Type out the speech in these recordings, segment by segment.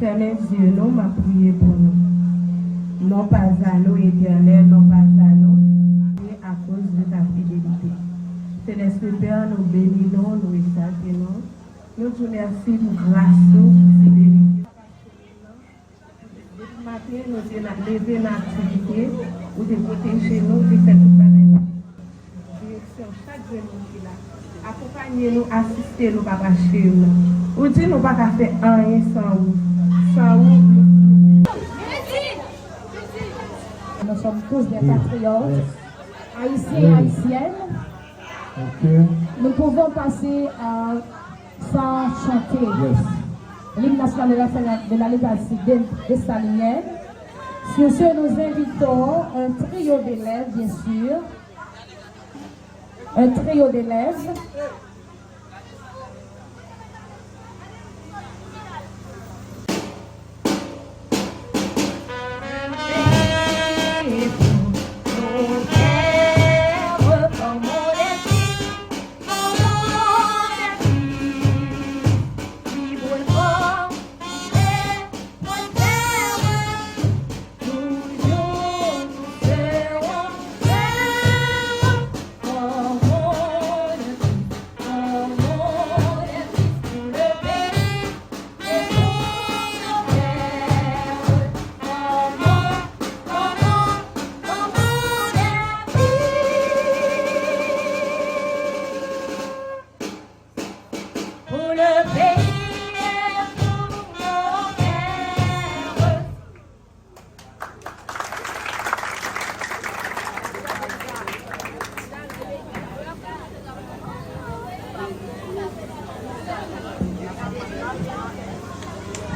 Fermez les yeux, nous, m'a prié pour nous. Non pas à nous, éternel, non pas à nous, et à cause de ta fidélité. Céleste Père, nous bénissons, nous exaltons. Nous te remercions pour grâce, pour fidélité. Depuis matin, nous avons levé l'activité, ou de protéger nous, de faire tout le direction chaque jour qui est là. Accompagnez-nous, assistez-nous, papa chez nous. Ou dites nous pas qu'à faire rien sans vous. Nous sommes tous des patriotes, haïtiens et haïtiennes. Nous pouvons passer sans chanter l'hymne national de la République dessalinienne. Sur ce, nous invitons un trio d'élèves, bien sûr. Un trio d'élèves.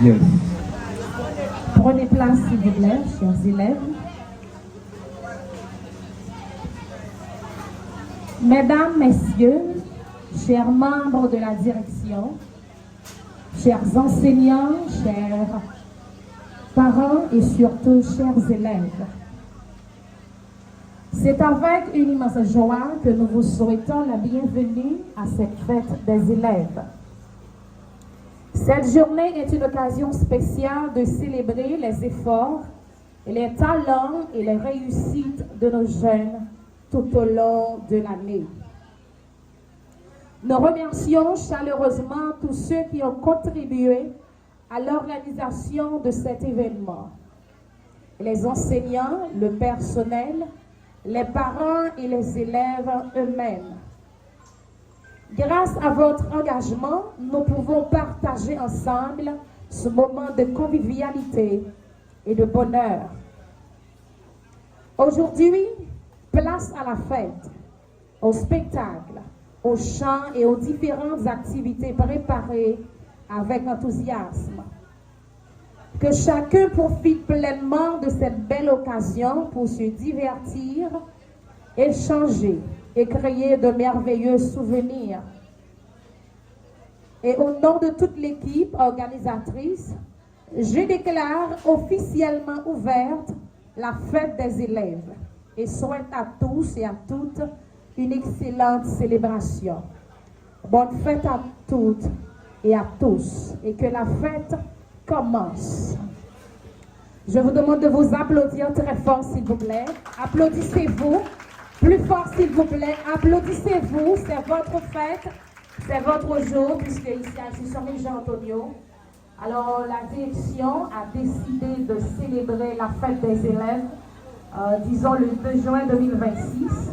Yes. Prenez place, s'il vous plaît, chers élèves. Mesdames, Messieurs, chers membres de la direction, chers enseignants, chers parents et surtout chers élèves, c'est avec une immense joie que nous vous souhaitons la bienvenue à cette fête des élèves. Cette journée est une occasion spéciale de célébrer les efforts, et les talents et les réussites de nos jeunes tout au long de l'année. Nous remercions chaleureusement tous ceux qui ont contribué à l'organisation de cet événement. Les enseignants, le personnel, les parents et les élèves eux-mêmes. Grâce à votre engagement, nous pouvons partager ensemble ce moment de convivialité et de bonheur. Aujourd'hui, place à la fête, au spectacle, aux chants et aux différentes activités préparées avec enthousiasme. Que chacun profite pleinement de cette belle occasion pour se divertir, échanger et créer de merveilleux souvenirs. Et au nom de toute l'équipe organisatrice, je déclare officiellement ouverte la fête des élèves et souhaite à tous et à toutes une excellente célébration. Bonne fête à toutes et à tous et que la fête commence. Je vous demande de vous applaudir très fort, s'il vous plaît. Applaudissez-vous. Plus fort, s'il vous plaît. Applaudissez-vous. C'est votre fête. C'est votre jour, puisque ici à Saint-Jean-Antonio. Alors, la direction a décidé de célébrer la fête des élèves, disons le 2 juin 2026.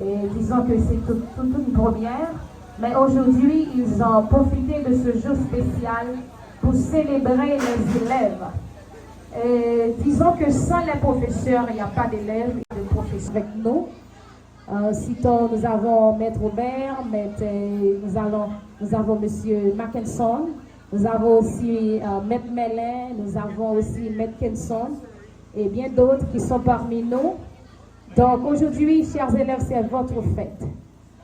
Et disons que c'est toute une première. Mais aujourd'hui, ils ont profité de ce jour spécial pour célébrer les élèves. Et disons que sans les professeurs, il n'y a pas d'élèves et de professeurs. avec nous. Citons, nous avons Maître Robert, nous avons Monsieur Mackinson, nous avons aussi Maître Mellin, nous avons aussi Maître Kenson et bien d'autres qui sont parmi nous. Donc aujourd'hui, chers élèves, c'est votre fête.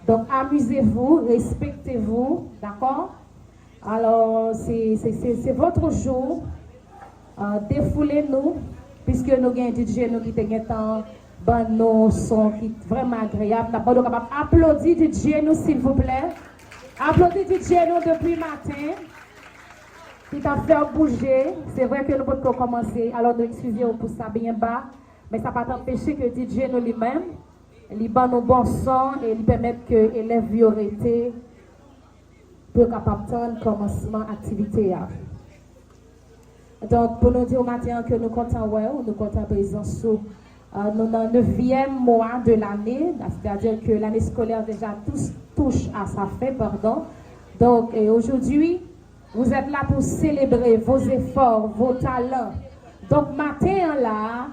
Donc amusez-vous, respectez-vous, d'accord? Alors c'est votre jour. Défoulez-nous, puisque nous avons un DJ nous qui temps. Bon, nos sons qui sont vraiment agréables. Nous sommes capables d'applaudir DJ nous, s'il vous plaît. Applaudissez DJ nous depuis le matin. Qui t'a fait bouger. C'est vrai que nous pouvons commencer. Alors, nous excusons pour ça bien bas. Mais ça ne va pas empêcher que DJ nous lui-même, il bat nos bons sons et il permet que les élèves violentés puissent capable de commencement l'activité. Donc, pour nous dire au matin que nous comptons, nous comptons présence sur. Nous dans le 9e mois de l'année, c'est-à-dire que l'année scolaire déjà touche à sa fin, pardon. Donc aujourd'hui, vous êtes là pour célébrer vos efforts, vos talents. Donc matin là,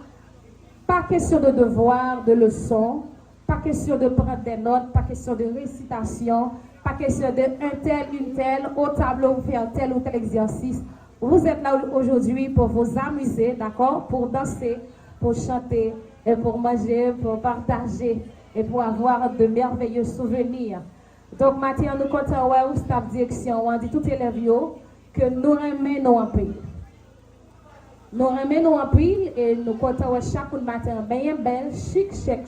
pas question de devoir, de leçons, pas question de prendre des notes, pas question de récitation, pas question de un tel, une telle, au tableau vous faire tel ou tel exercice. Vous êtes là aujourd'hui pour vous amuser, d'accord, pour danser, pour chanter, et pour manger, pour partager et pour avoir de merveilleux souvenirs. Donc, maintenant, nous comptons au staff direction, on dit tout élèves que nous remenons en pile. Nous remenons en pile et nous comptons chaque matin bien belle, chic, très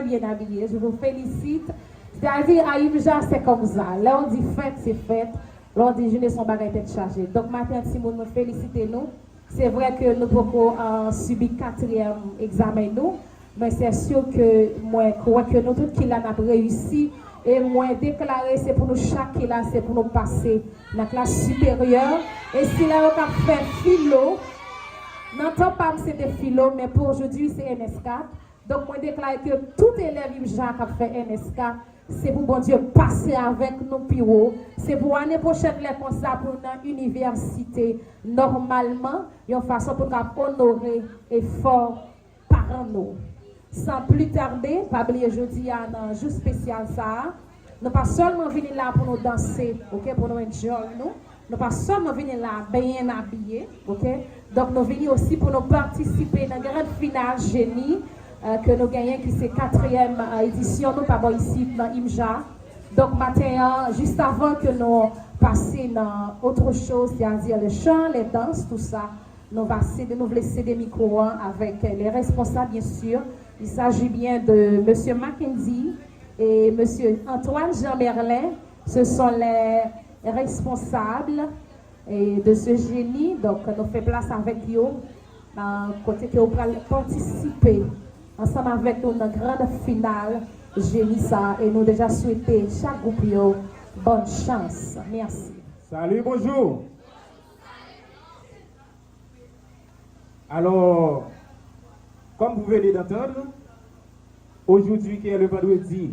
bien habillé. Je vous félicite. C'est-à-dire, à Imja, c'est comme ça. Là, on dit fête, c'est fête. Là, on dit jeûner son bagage tête chargée. Donc, maintenant, si vous me félicitez, nous. C'est vrai que nous pouvons subir 4e examen, mais c'est sûr que moi, je crois que nous tous qui l'avons réussi et moi déclaré, c'est pour nous chaque là, c'est pour nous passer dans la classe supérieure. Et si là, on a fait philo, n'entends pas que c'était philo, mais pour aujourd'hui, c'est NS4. Donc, moi, déclaré que tout élève qui a fait NS4, c'est pour bon Dieu passer avec nous plus haut. C'est pour l'année prochaine les comme ça pour l'université. Normalement, il y a une façon pour honorer et fort par nous. Sans plus tarder, pas oublier jeudi à un jour spécial ça. Nous pas seulement venir là pour nous danser, ok, pour nous enjoy nous. Nous pas seulement venir là bien habillés, ok. Donc nous venons aussi pour nous participer dans la grande finale génie. Que nous gagnons, qui c'est 4e édition, nous pas ici dans Imja. Donc, matin, juste avant que nous passions dans autre chose, c'est-à-dire le chant, les danses, tout ça, nous voulons laisser des micros avec les responsables, bien sûr. Il s'agit bien de M. Mackenzie et M. Antoine Jean Merlin. Ce sont les responsables de ce génie. Donc, nous faisons place avec eux, côté que vous pouvez participer. Ensemble avec nous, dans grande finale, génie ça, et nous déjà souhaiter chaque groupe bonne chance. Merci. Salut, bonjour. Alors, comme vous venez d'entendre, aujourd'hui qui est le vendredi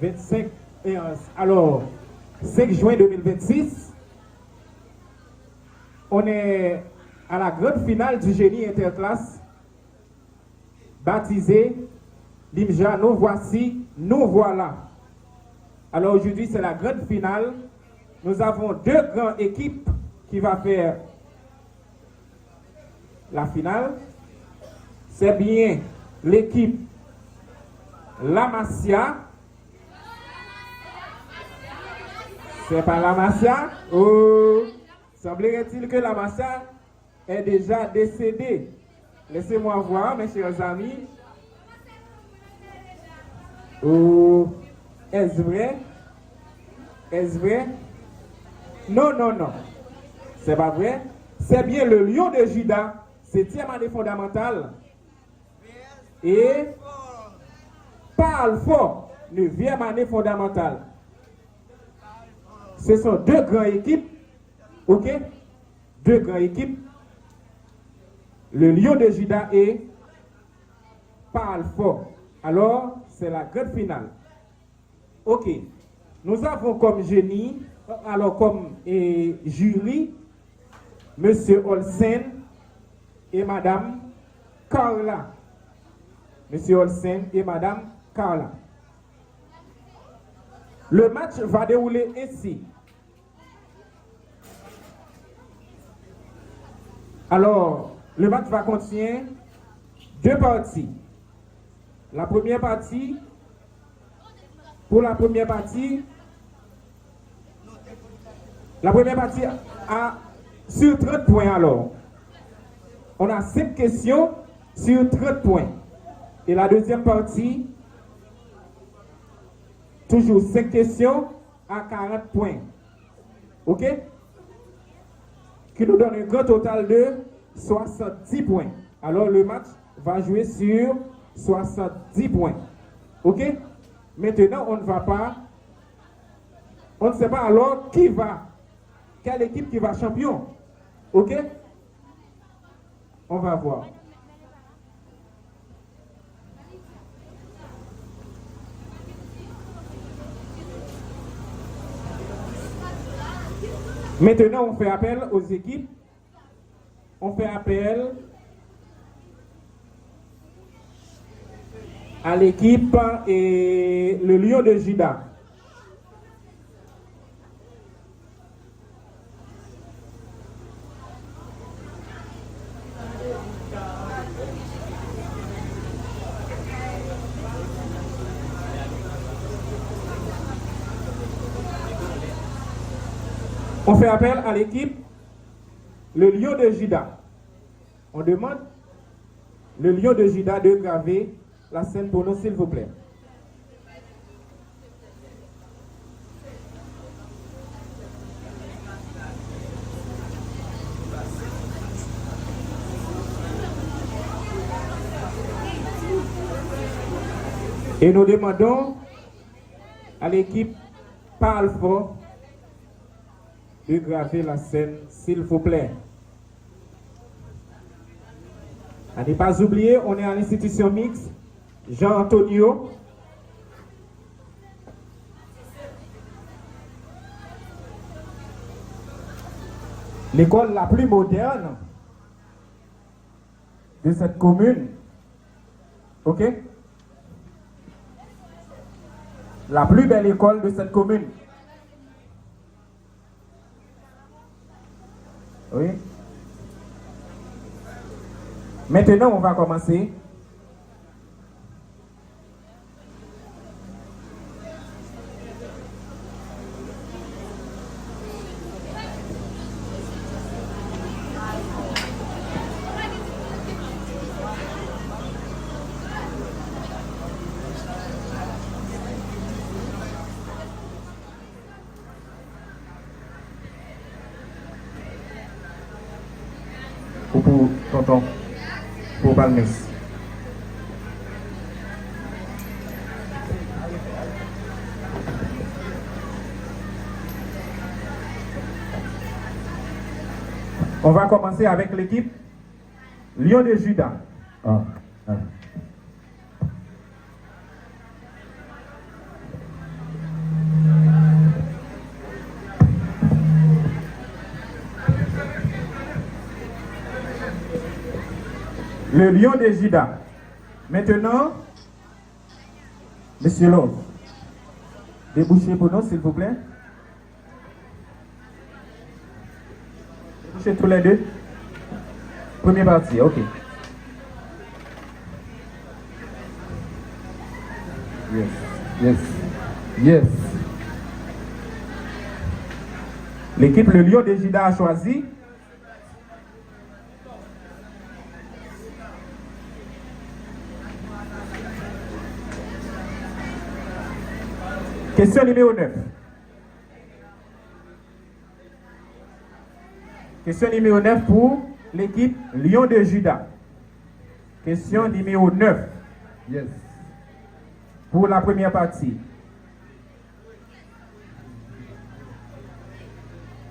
5 juin 2026, on est à la grande finale du génie interclasse baptisé l'Imja, nous voici, nous voilà. Alors aujourd'hui c'est la grande finale. Nous avons 2 grandes équipes qui vont faire la finale. C'est bien l'équipe La Masia. C'est pas La Masia. Oh, semblerait-il que La Masia est déjà décédée. Laissez-moi voir, mes chers amis. Oh, est-ce vrai? Est-ce vrai? Non. C'est pas vrai. C'est bien le lion de Juda, 7e année fondamentale. Et parle fort, 9e année fondamentale. Ce sont 2 grandes équipes. Ok? 2 grandes équipes. Le lion de Juda et parle fort. Alors, c'est la grande finale. Ok. Nous avons comme génie, alors comme jury, Monsieur Olsen et Madame Carla Monsieur Olsen et Madame Carla. Le match va dérouler ainsi. Alors, le match va contenir 2 parties. La première partie, pour la première partie a sur 30 points alors. On a 5 questions sur 30 points. Et la deuxième partie, toujours 5 questions à 40 points. OK? Qui nous donne un grand total de 70 points. Alors le match va jouer sur 70 points. OK? Maintenant, on ne sait pas alors quelle équipe qui va champion. OK? On va voir. Maintenant, on fait appel aux équipes. On fait appel à l'équipe et le Lion de Juda. On fait appel à l'équipe, le Lion de Juda. On demande le Lion de Juda de graver la scène pour nous, s'il vous plaît. Et nous demandons à l'équipe Parle fort de graver la scène, s'il vous plaît. À ne pas oublier, on est à l'institution mixte Jean-Antonio. L'école la plus moderne de cette commune. OK? La plus belle école de cette commune. Oui. Maintenant, on va commencer. Pour tonton, pour Balmes. On va commencer avec l'équipe Lion de Juda. Le Lion de Juda. Maintenant, Monsieur Love, débouchez pour nous, s'il vous plaît. Débouchez tous les deux. Première partie, OK. Yes, yes, yes. L'équipe Le Lion de Juda a choisi question numéro 9. Question numéro 9 pour l'équipe Lion de Juda. Question numéro 9. Yes. Pour la première partie.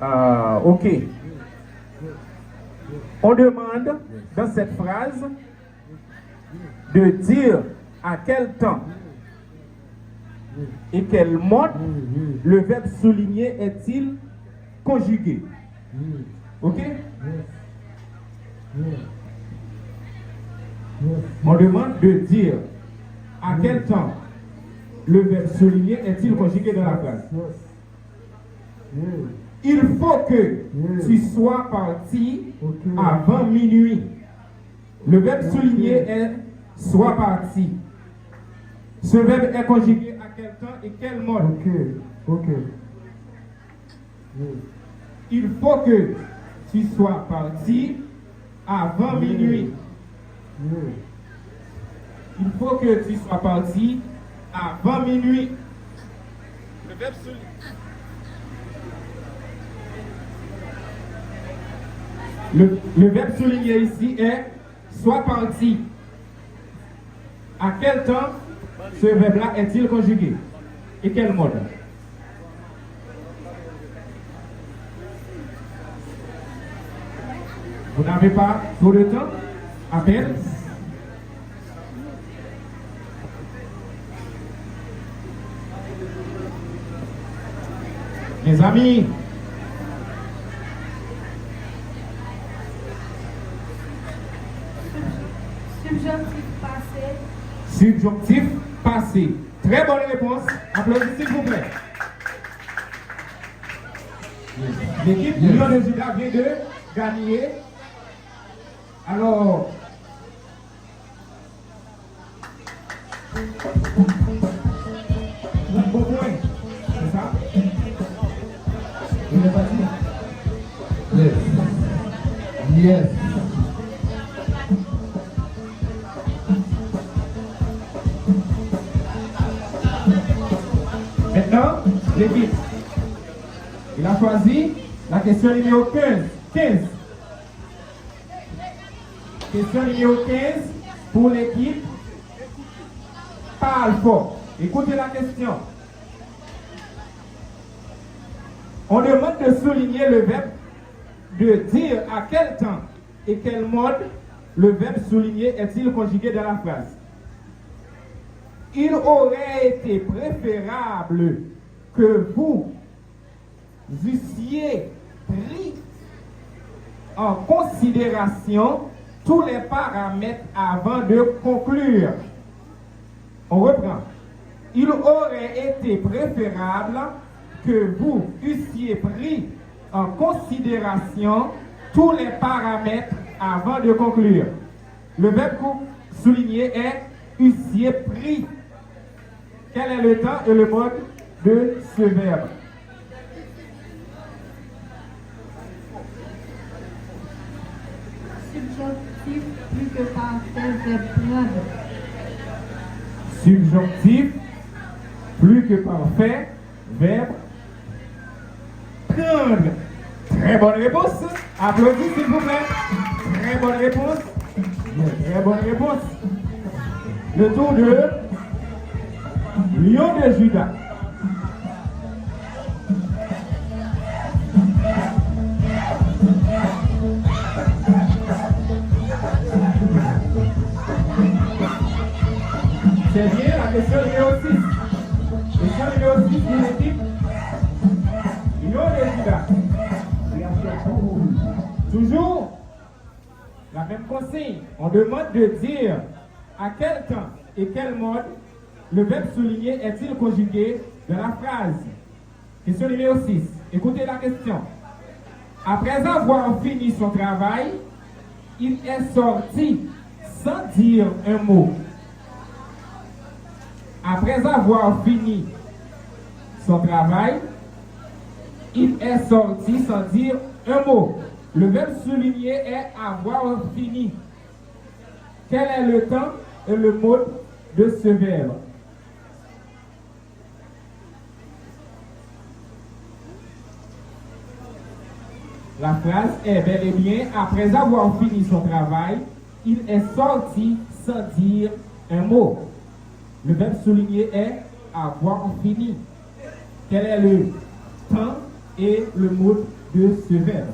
OK. On demande dans cette phrase de dire à quel temps et quel mode le verbe souligner est-il conjugué. OK? On demande de dire à quel temps le verbe souligner est-il conjugué dans la phrase. Il faut que tu sois parti avant minuit. Le verbe souligner est soit parti. Ce verbe est conjugué à quel temps et quel mode? Il faut que tu sois parti avant minuit. Il faut que tu sois parti avant minuit. Le verbe souligner. Le verbe souligné ici est soit parti. À quel temps ce verbe-là est-il conjugué? Et quel mode? Vous n'avez pas trop de temps? À peine? Mes amis, Subjonctif passé. Subjonctif passé. Très bonne réponse. Applaudissez s'il vous plaît. L'équipe Lion de Juda vient de gagner. Alors, un beau point. C'est ça? Vous n'êtes pas dit? Yes. Maintenant, l'équipe. Il a choisi la question numéro 15. Question numéro 15 pour l'équipe. Parle fort. Écoutez la question. On demande de souligner le verbe, de dire à quel temps et quel mode le verbe souligner est-il conjugué dans la phrase. Il aurait été préférable que vous eussiez pris en considération tous les paramètres avant de conclure. On reprend. Il aurait été préférable que vous eussiez pris en considération tous les paramètres avant de conclure. Le verbe souligné est eussiez pris. Quel est le temps et le mode de ce verbe? Subjonctif plus que parfait, verbe prendre. Subjonctif plus que parfait, verbe prendre. Très bonne réponse. Applaudissez s'il vous plaît. Très bonne réponse. Très bonne réponse. Le tour de Lion de Juda. C'est bien la question numéro 6. Question numéro 6 pour l'équipe Lion de Juda. Toujours la même consigne. On demande de dire à quel temps et quel mode le verbe souligné est-il conjugué dans la phrase. Question numéro 6. Écoutez la question. Après avoir fini son travail, il est sorti sans dire un mot. Après avoir fini son travail, il est sorti sans dire un mot. Le verbe souligné est avoir fini. Quel est le temps et le mode de ce verbe? La phrase est bel et bien, après avoir fini son travail, il est sorti sans dire un mot. Le verbe souligné est avoir fini. Quel est le temps et le mode de ce verbe?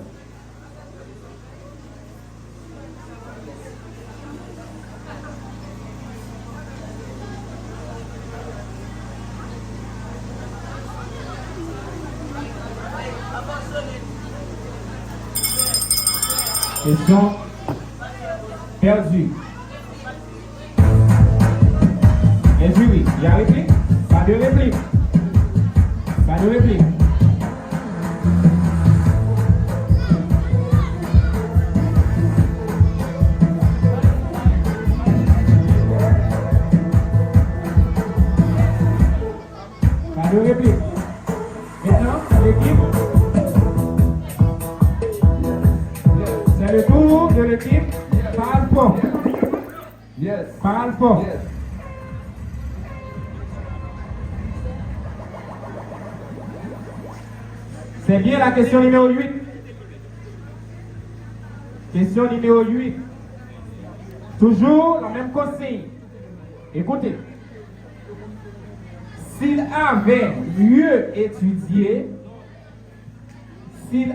Question perdue. Et puis oui, il y a réplique? Pas de réplique. Pas de réplique. Pas de réplique. Maintenant, l'équipe. C'est le tour de l'équipe. Parle fort. Yes. Parle fort. Yes. C'est bien la question numéro 8. Question numéro 8. Toujours la même consigne. Écoutez. S'il avait mieux étudié, il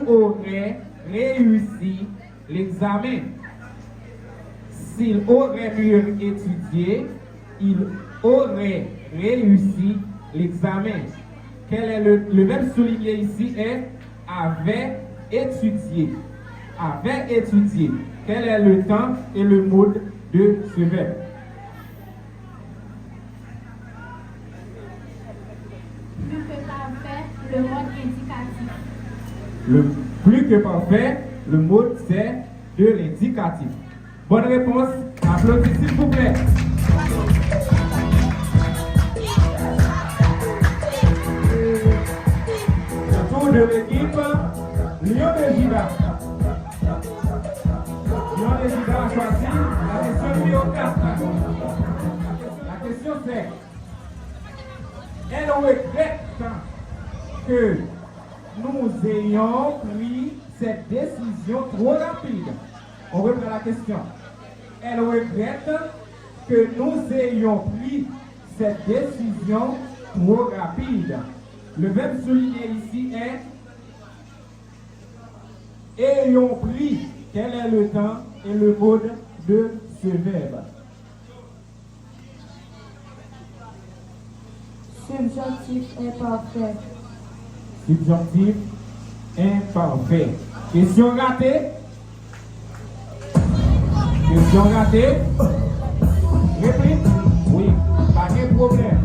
aurait réussi l'examen. S'il aurait mieux étudié, il aurait réussi l'examen. Quel est le verbe souligné ici est avait étudié. Avait étudié. Quel est le temps et le mode de ce verbe? Plus que parfait, le mode indicatif. Le plus que parfait, le mode c'est de l'indicatif. Bonne réponse. Applaudissez s'il vous plaît. Le tour de l'équipe Lion de Juda. Lion de Juda a choisi la question numéro 4. La question c'est: elle regrette que nous ayons pris cette décision trop rapide. On reprend la question. Elle regrette que nous ayons pris cette décision trop rapide. Le verbe souligné ici est ayons pris. Quel est le temps et le mode de ce verbe? Subjonctif imparfait. Subjonctif imparfait. Question ratée. Question ratée. Réplique. Oui, pas de problème.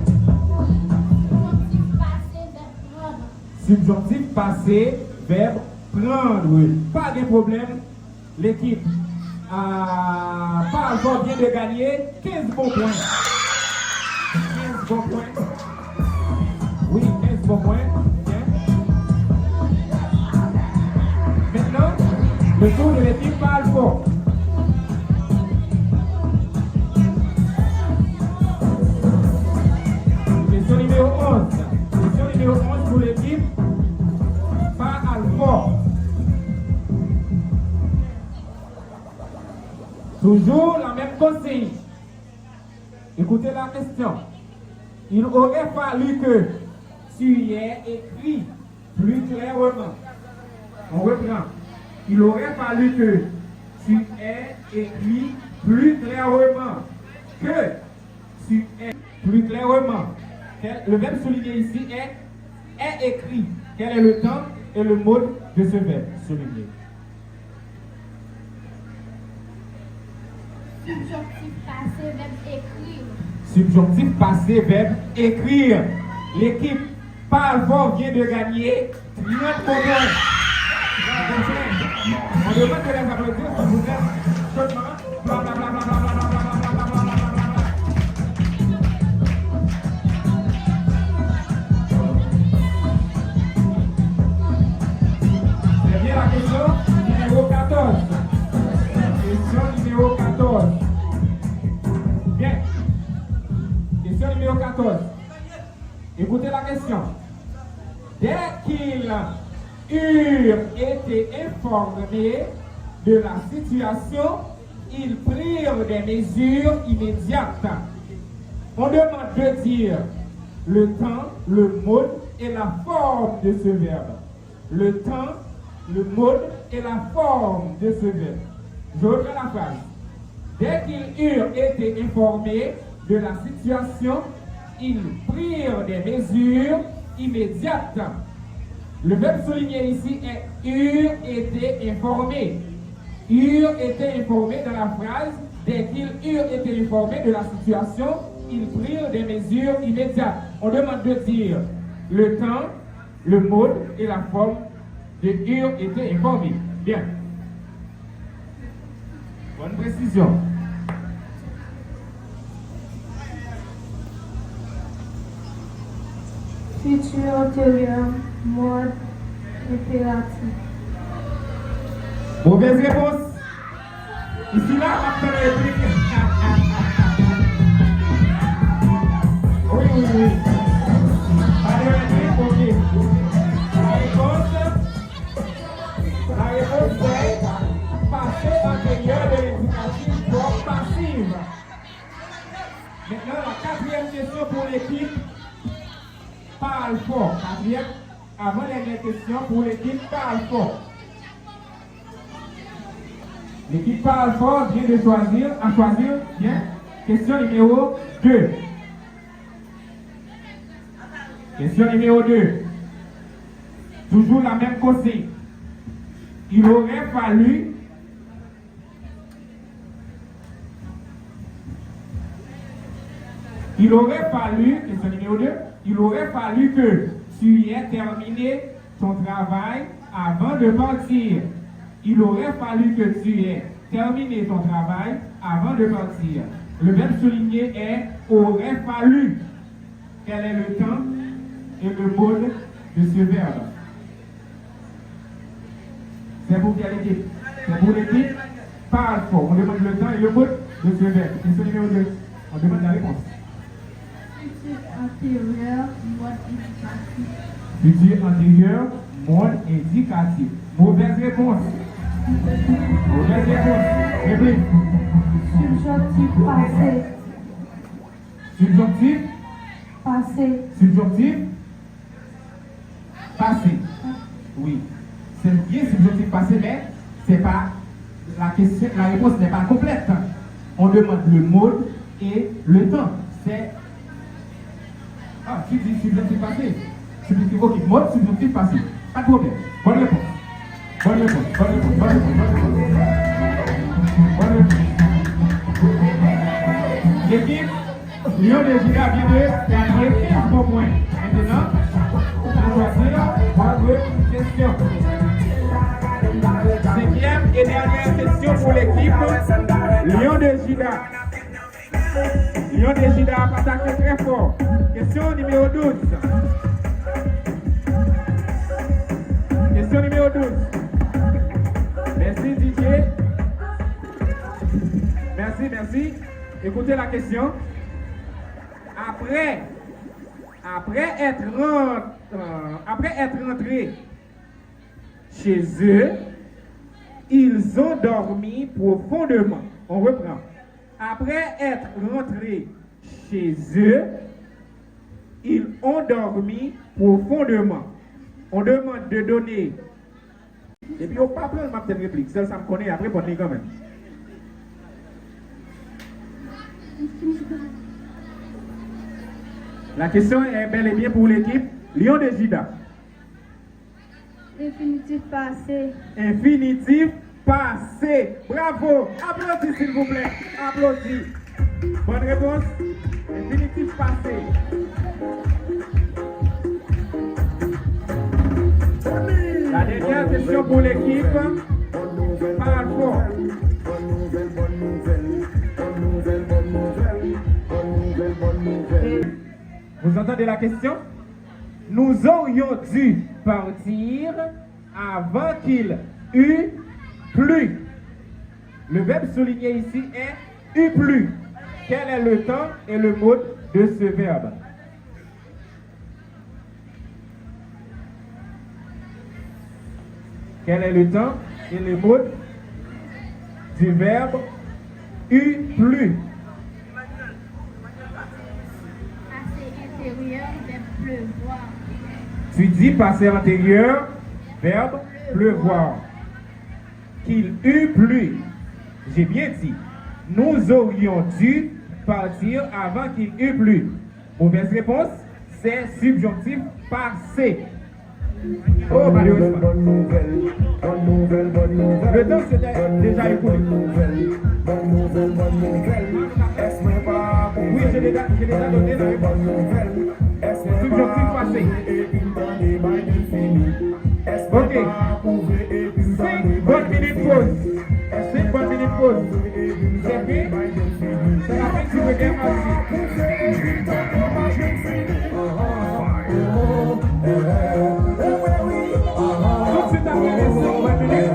Subjonctif passé, verbe prendre. Oui. Pas de problème. L'équipe pas encore vient de gagner 15 bons points. 15 bons points. Oui, 15 bons points. Bien. Maintenant, le tour de l'équipe parle fort. Question numéro 11. Question numéro 11 pour l'équipe. Parle fort. Toujours la même consigne. Écoutez la question. Il aurait fallu que tu y aies écrit plus clairement. On reprend. Il aurait fallu que tu aies écrit plus clairement. Que tu aies plus clairement. Le verbe souligné ici est écrit. Quel est le temps et le mode de ce verbe souligné? Subjonctif passé, verbe écrire. Subjonctif passé, verbe écrire. L'équipe parle fort vient de gagner 30 points. On demande de les applaudir, s'il vous plaît. Chaudement. Bla, bla, bla, bla, bla, bla, bla, bla, bla, bla, bla, bla. C'est bien la question numéro 14. Question numéro 14. Bien. Question numéro 14. Écoutez la question. Dès qu'ils eurent été informés de la situation, ils prirent des mesures immédiates. On demande de dire le temps, le mode et la forme de ce verbe. Le temps, le mode et la forme de ce verbe. Je reprends la phrase. Dès qu'ils eurent été informés de la situation, ils prirent des mesures immédiates. Le verbe souligné ici est eurent été informés. Eurent été informés dans la phrase Dès qu'ils eurent été informés de la situation, ils prirent des mesures immédiates. On demande de dire le temps, le mode et la forme de eurent été informés. Bien. Bonne précision. Futur antérieur, mode impératif. Mauvaise réponse. Ici là, après la réplique. Oui. Pas de réplique, ok. La réponse est passé antérieur de l'éducatif forme passive. Maintenant, la quatrième question pour l'équipe parle fort. Quatrième, avant les questions pour l'équipe parle fort. L'équipe parle fort vient de choisir, bien. Question numéro 2. Question numéro 2. Toujours la même consigne. Il aurait fallu question numéro 2, il aurait fallu que tu aies terminé ton travail avant de partir. Il aurait fallu que tu aies terminé ton travail avant de partir. Le verbe souligné est aurait fallu. Quel est le temps et le mode de ce verbe? C'est pour quelle équipe? C'est pour l'équipe parle fort. On demande le temps et le mode de ce verbe. Question numéro 2. On demande la réponse. Futur antérieur, mode indicatif. Futur antérieur, mode indicatif. Mauvaise réponse. Mauvaise réponse. Réplique. Subjonctif passé. Subjonctif. Passé. Subjonctif. Passé. Oui. C'est bien subjonctif passé, mais c'est pas la question, la réponse n'est pas complète. On demande le mode et le temps. C'est. Ah, tu dis subjonctif passé. Subjonctif, ok. Mode, subjonctif passé. Pas de problème. Bonne réponse. Bonne réponse. Bonne réponse. Bonne réponse. Bonne réponse. L'équipe Lyon de Giga vient de gagner 15 bons points. Maintenant, on va choisir votre question. Cinquième et dernière question pour l'équipe Lyon de Giga. Lyon de Giga a attaqué très fort. Question numéro 12. Question numéro 12. Merci Didier. Merci. Écoutez la question. Après être rentrés chez eux, ils ont dormi profondément. On reprend. Après être rentrés chez eux, ils ont dormi profondément. On demande de donner. Et puis, on ne peut pas prendre ma petite réplique. Ça me connaît après pour quand même. La question est bel et bien pour l'équipe Lyon de Gida. Infinitif passé. Infinitif passé. Bravo. Applaudissez s'il vous plaît. Applaudissez. Bonne réponse. Infinitif passé. La dernière question pour l'équipe. Parle fort. Vous entendez la question? Nous aurions dû partir avant qu'il eût plu. Le verbe souligné ici est eût plu. Quel est le temps et le mode de ce verbe? Quel est le temps et le mode du verbe eût plu? Pleuvoir. Tu dis passé antérieur, verbe pleuvoir. Qu'il eût plu. J'ai bien dit. Nous aurions dû partir avant qu'il eût plu. Mauvaise réponse, c'est subjonctif passé. Oh, malheureusement. Le temps c'était déjà écoulé. Oui, j'ai déjà donné la réponse. Subjonctif passé. Ok. 5 bonnes minutes pause. 5 bonnes minutes pause. C'est fait. C'est la fin du deuxième partie. Tout de suite après les 5 bonnes minutes.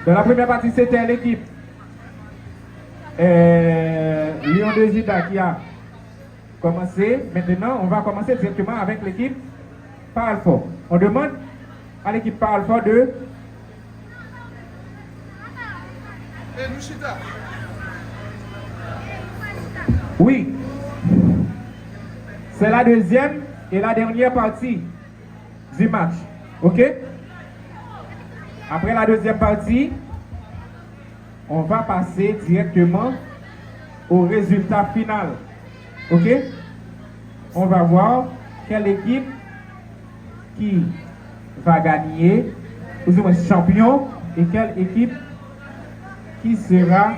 Dans la première partie, c'était l'équipe Lion de Juda qui a commencé. Maintenant, on va commencer directement avec l'équipe Parle Fort. On demande à l'équipe Parle Fort de... Oui. C'est la deuxième et la dernière partie du match. OK? Après la deuxième partie, on va passer directement au résultat final. OK? On va voir quelle équipe qui va gagner, ou du moins champion, et quelle équipe qui sera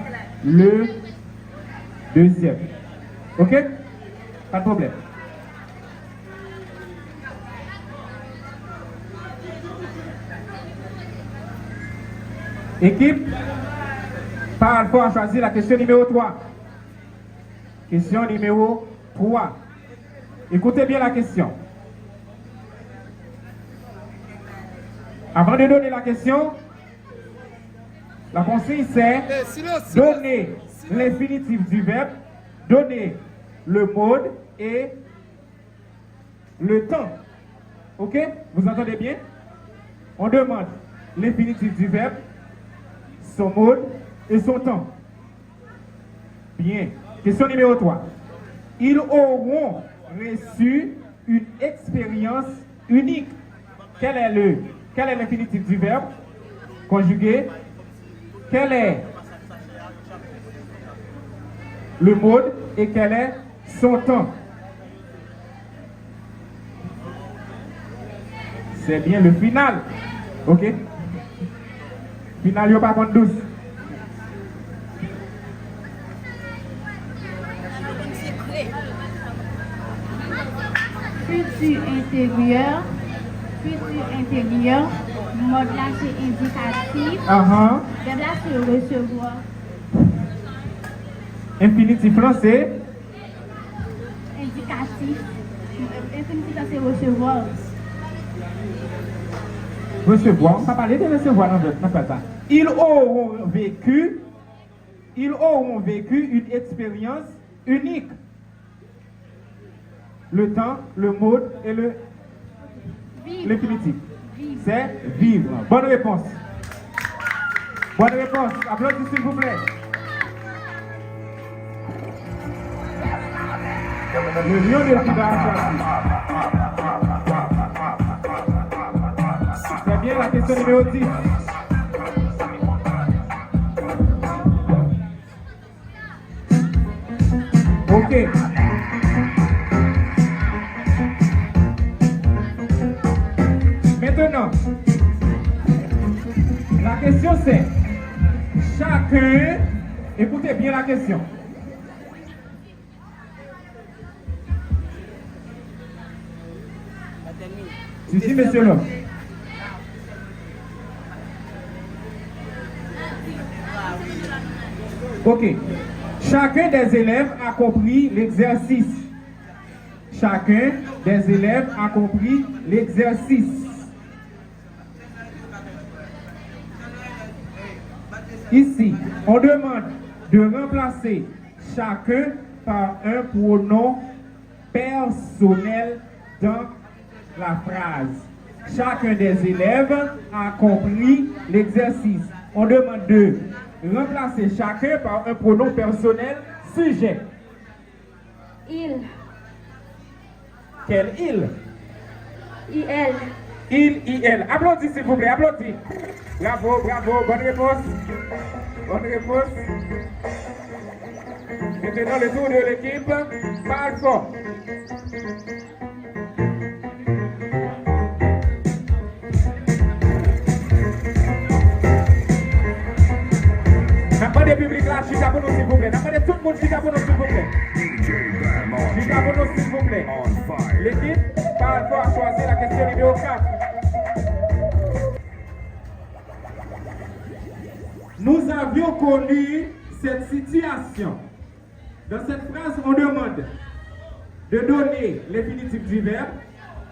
le deuxième. OK? Pas de problème. Équipe, Parle Fort a choisi la question numéro 3. Question numéro 3. Écoutez bien la question. Avant de donner la question, la consigne c'est donner l'infinitif du verbe, donner le mode et le temps. Ok? Vous entendez bien? On demande l'infinitif du verbe, son mode et son temps. Bien. Question numéro 3. Ils auront reçu une expérience unique. Quel est l'infinitif du verbe conjugué? Quel est le mode et quel est son temps? C'est bien le final. Ok? Final, il n'y a pas de douce. Futur intérieur. Futur intérieur. Mode là c'est indicatif. Verbe là c'est recevoir. Infinitif français. Indicatif. Infinitif là c'est recevoir. Recevoir, on ne va pas parler de recevoir dans ça. Ils auront vécu une expérience unique. le temps, le mode et l'infinitif. C'est vivre. Bonne réponse. Bonne réponse. Applaudissez s'il vous plaît. Le lion de Juda a choisi. C'est bien la question numéro 10. Ok. Maintenant, la question c'est, chacun, écoutez bien la question. Tu dis, monsieur l'homme. Ok. Chacun des élèves a compris l'exercice. Chacun des élèves a compris l'exercice. Ici, on demande de remplacer chacun par un pronom personnel dans la phrase. Chacun des élèves a compris l'exercice. On demande de remplacer chacun par un pronom personnel sujet. Il. Quel il? Il. Il. Applaudissez s'il vous plaît, applaudissez. Bravo, bravo, bonne réponse. Bonne réponse. Maintenant le tour de l'équipe. Parle fort. N'importe public là, chita pour nous s'il vous plaît. N'importe tout le monde chita pour nous s'il vous plaît. Chita pour nous s'il vous plaît. L'équipe parle fort à choisir la question numéro 4. Nous avions connu cette situation. Dans cette phrase, on demande de donner l'infinitif du verbe,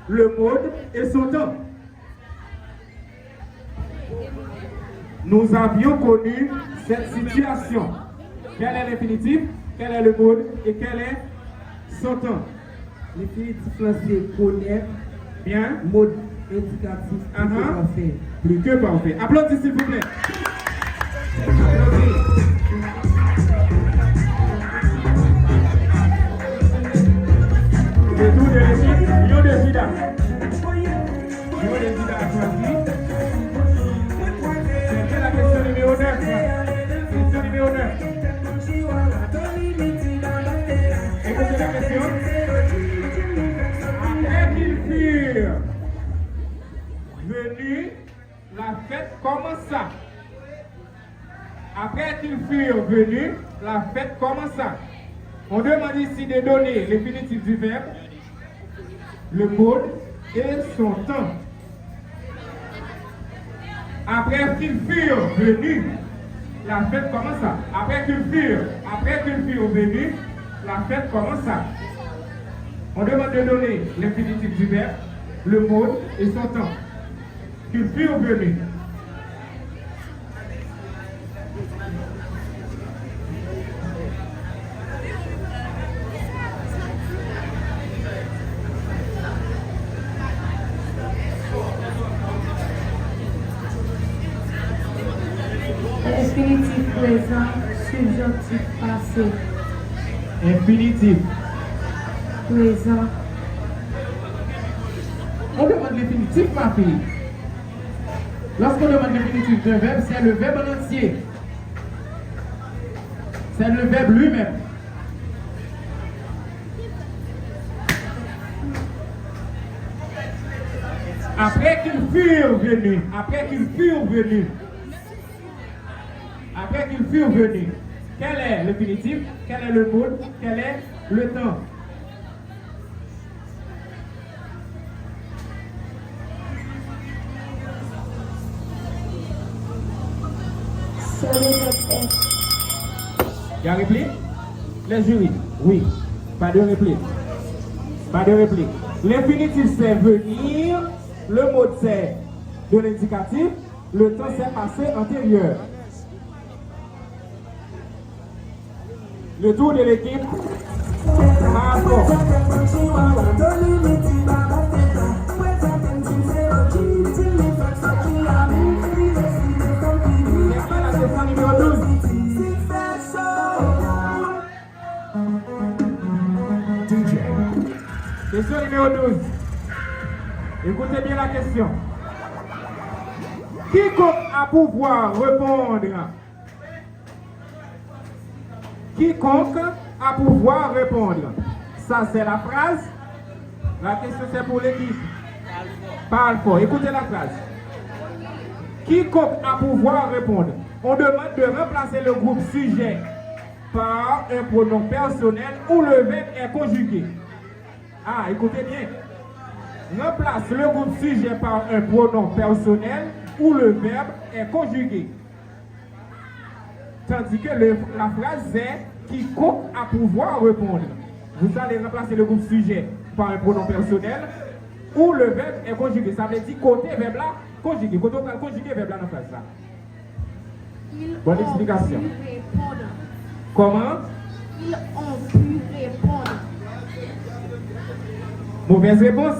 le mode et son temps. Nous avions connu cette situation. Quel est l'infinitif, quel est le mode et quel est son temps? L'infinitif là c'est connaître. Bien. Mode indicatif. Parfait. Plus que parfait. Applaudissez s'il vous plaît. Le tour de l'équipe, Lion de Juda. Lion de Juda a choisi. C'est la question numéro 9. Question numéro 9. Écoutez la question. Après qu'ils furent venus, la fête commença. Après qu'ils furent venus, la fête commença. On demande ici de donner l'infinitif du verbe, le mode et son temps. Après qu'ils furent venus, la fête commença. Après qu'ils furent venus, la fête commença. On demande de donner l'infinitif du verbe, le mode et son temps. Qu'ils furent venus. Infinitif présent, subjonctif passé. Infinitif. Présent. On demande l'infinitif, ma fille. Lorsqu'on demande l'infinitif d'un verbe, c'est le verbe en entier. C'est le verbe lui-même. Après qu'ils furent venus, quel est l'infinitif, quel est le mode, quel est le temps? Il y a réplique? Les jurys? Oui. Pas de réplique. Pas de réplique. L'infinitif c'est venir, le mode c'est de l'indicatif, le temps c'est passé antérieur. Le tour de l'équipe. Parle fort. Question numéro 12. Écoutez bien la question. Quiconque a pouvoir répondre. Quiconque a pouvoir répondre. Ça, c'est la phrase. La question, c'est pour l'équipe. Parle fort. Écoutez la phrase. Quiconque a pouvoir répondre. On demande de remplacer le groupe sujet par un pronom personnel où le verbe est conjugué. Ah, écoutez bien. Remplace le groupe sujet par un pronom personnel où le verbe est conjugué. Tandis que la phrase est quiconque a pouvoir répondre. Vous allez remplacer le groupe sujet par un pronom personnel où le verbe est conjugué. Ça veut dire côté verbe là, conjugué. Côté on va conjuguer verbe là dans la phrase là. Bonne explication. Comment? Ils ont pu répondre. Mauvaise réponse.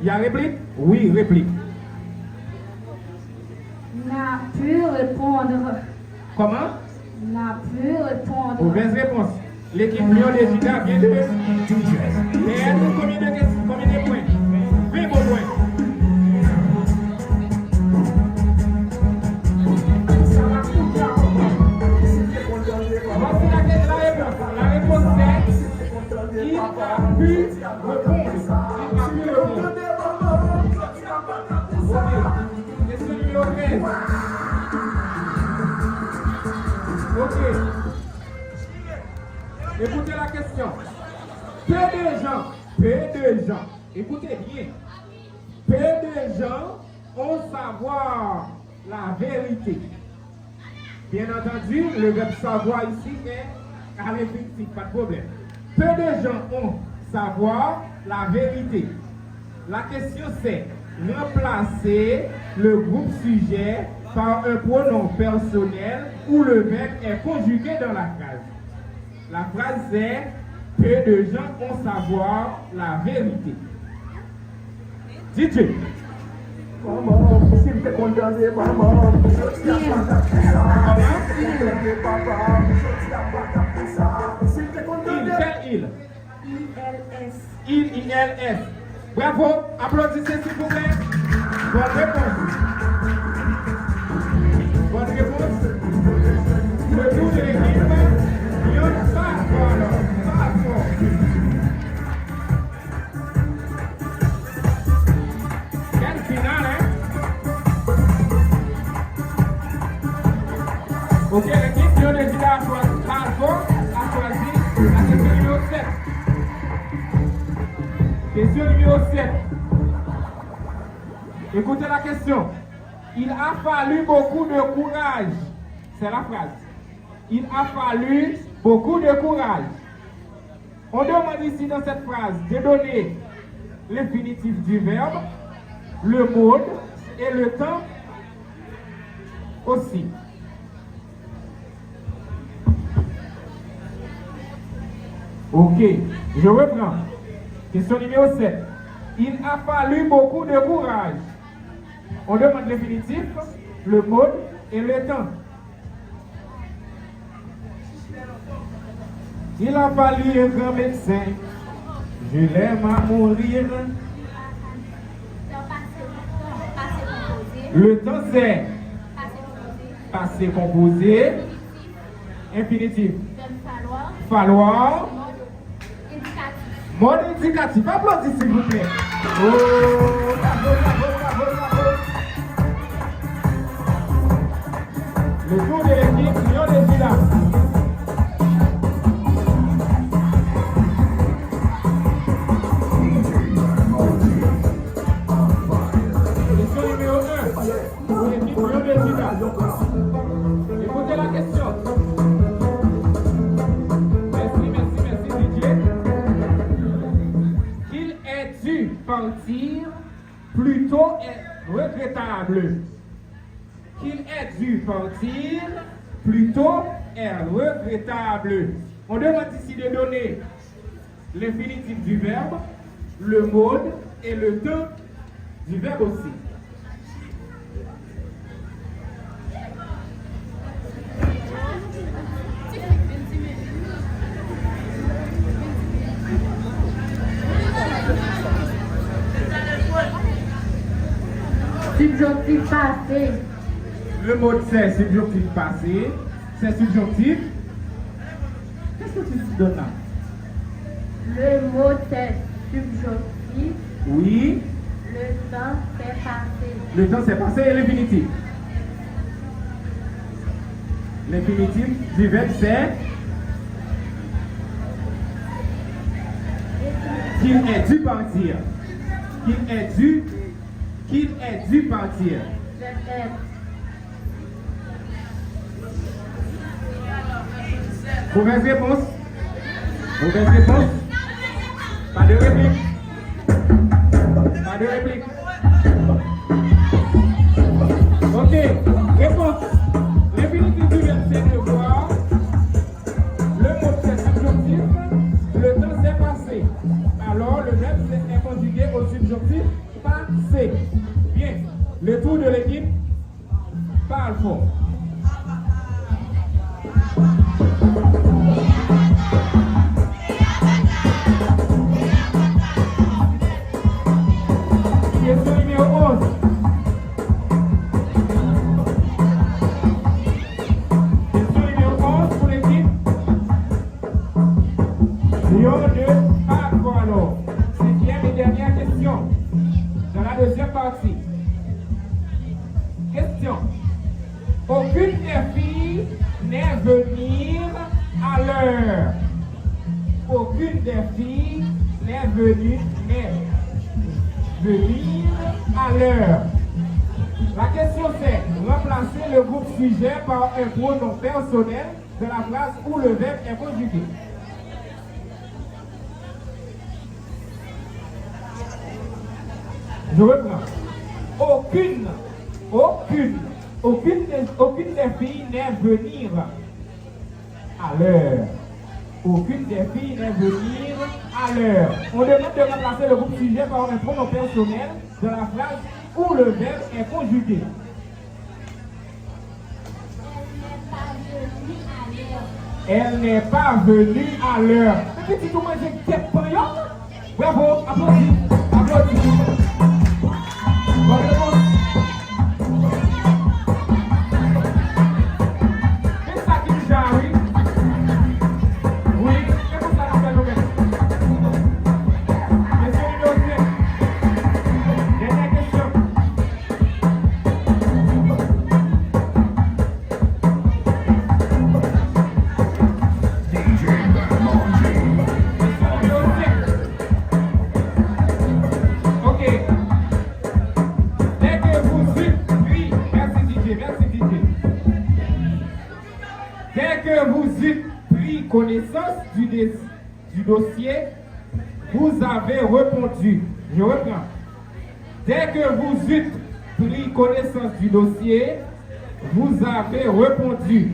Il y a réplique? Oui, réplique. N'a pu répondre. Comment? N'a pu répondre. Mauvaise réponse. L'équipe Lyon des Gita vient de perdre combien de points? 20 points. Voici la réponse c'est il a pu répondre. Question numéro 13. Ok. Écoutez la question. Peu de gens, écoutez bien. Peu de gens ont savoir la vérité. Bien entendu, le verbe savoir ici est à l'infinitif, pas de problème. Peu de gens ont savoir la vérité. La question c'est remplacer le groupe sujet par un pronom personnel où le verbe est conjugué dans la phrase. La phrase est peu de gens ont savoir la vérité. DJ. Il. I-L-S. Bravo, applaudissez s'il vous plaît. Bonne réponse. Bonne réponse. Le tour de l'équipe, Lyon passe fort. Quelle finale, hein? Ok, l'équipe Lyon des Gita a choisi la question numéro 7. Question numéro 7. Écoutez la question. Il a fallu beaucoup de courage. C'est la phrase. Il a fallu beaucoup de courage. On demande ici dans cette phrase de donner l'infinitif du verbe, le mode et le temps aussi. Ok, je reprends. Question numéro 7. Il a fallu beaucoup de courage. On demande l'infinitif, le mode et le temps. Il a fallu un grand médecin. Je l'aime à mourir. Le temps c'est passé composé. Infinitif. Falloir. Mode indicatif. Applaudissez s'il vous plaît. Oh, bravo. Le tour de l'équipe Lyon des Gita. Question numéro 1 pour l'équipe Lyon des Gita. Écoutez la question. Merci Didier. Qu'il ait dû partir plutôt est regrettable. Qu'il ait dû partir plutôt est regrettable. On demande ici de donner l'infinitif du verbe, le mode et le temps du verbe aussi. Subjonctif passé. Le mode c'est subjonctif passé, c'est subjonctif. Qu'est-ce que tu donnes là? Le mot c'est subjonctif. Oui, Le temps c'est passé. le temps c'est passé et l'infinitif. L'infinitif du verbe c'est qu'il est dû partir. Qu'il est dû partir. Le être. Mauvaise réponse. Mauvaise réponse. Pas de réplique. Pas de réplique. Ok. Réponse. L'infinitif du verbe c'est devoir. Le mot c'est subjonctif. Le temps c'est passé. Alors le verbe est conjugué au subjonctif passé. Bien. Le tour de l'équipe. Parle fort. Question numéro 11. Question numéro 11 pour l'équipe. Lyon de Parcours alors. Cinquième et dernière question. Dans la deuxième partie. Question. Aucune des filles n'est venue à l'heure. Aucune des filles n'est venue à l'heure. La question c'est remplacer le groupe sujet par un pronom personnel de la phrase où le verbe est conjugué. Je reprends. Aucune des filles n'est venue à l'heure. Aucune des filles n'est venue à l'heure. On demande de remplacer le groupe sujet par un pronom personnel de la phrase où le verbe est conjugué. Elle n'est pas venue à l'heure. Mais tu commences à tête paillante. Bravo, applaudis. Applaudis. Bonne réponse. Qu'est-ce que tu dis, oui? Oui, qu'est-ce que ça appelle le mec? Question numéro 7. Dernière question. Ok. Dès que vous eûtes pris, merci DJ. Dès que vous eûtes pris connaissance du dossier, vous avez répondu. Je reprends. Dès que vous eûtes pris connaissance du dossier, vous avez répondu.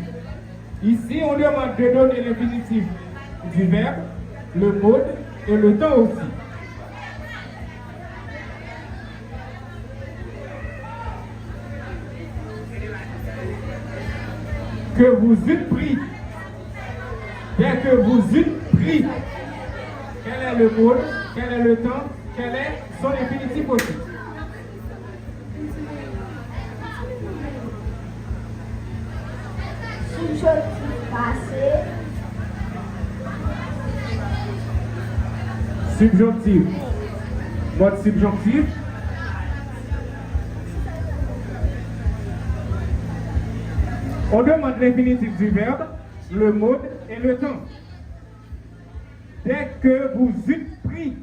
Ici, on demande de donner l'infinitif du verbe, le mode et le temps aussi. Que vous eûtes pris. Dès que vous eûtes pris. Quel est le mode? Quel est le temps? Quel est son infinitif aussi? Subjonctif passé. Subjonctif. Mode subjonctif. On demande l'infinitif du verbe, le mode et le temps. Dès que vous eûtes pris.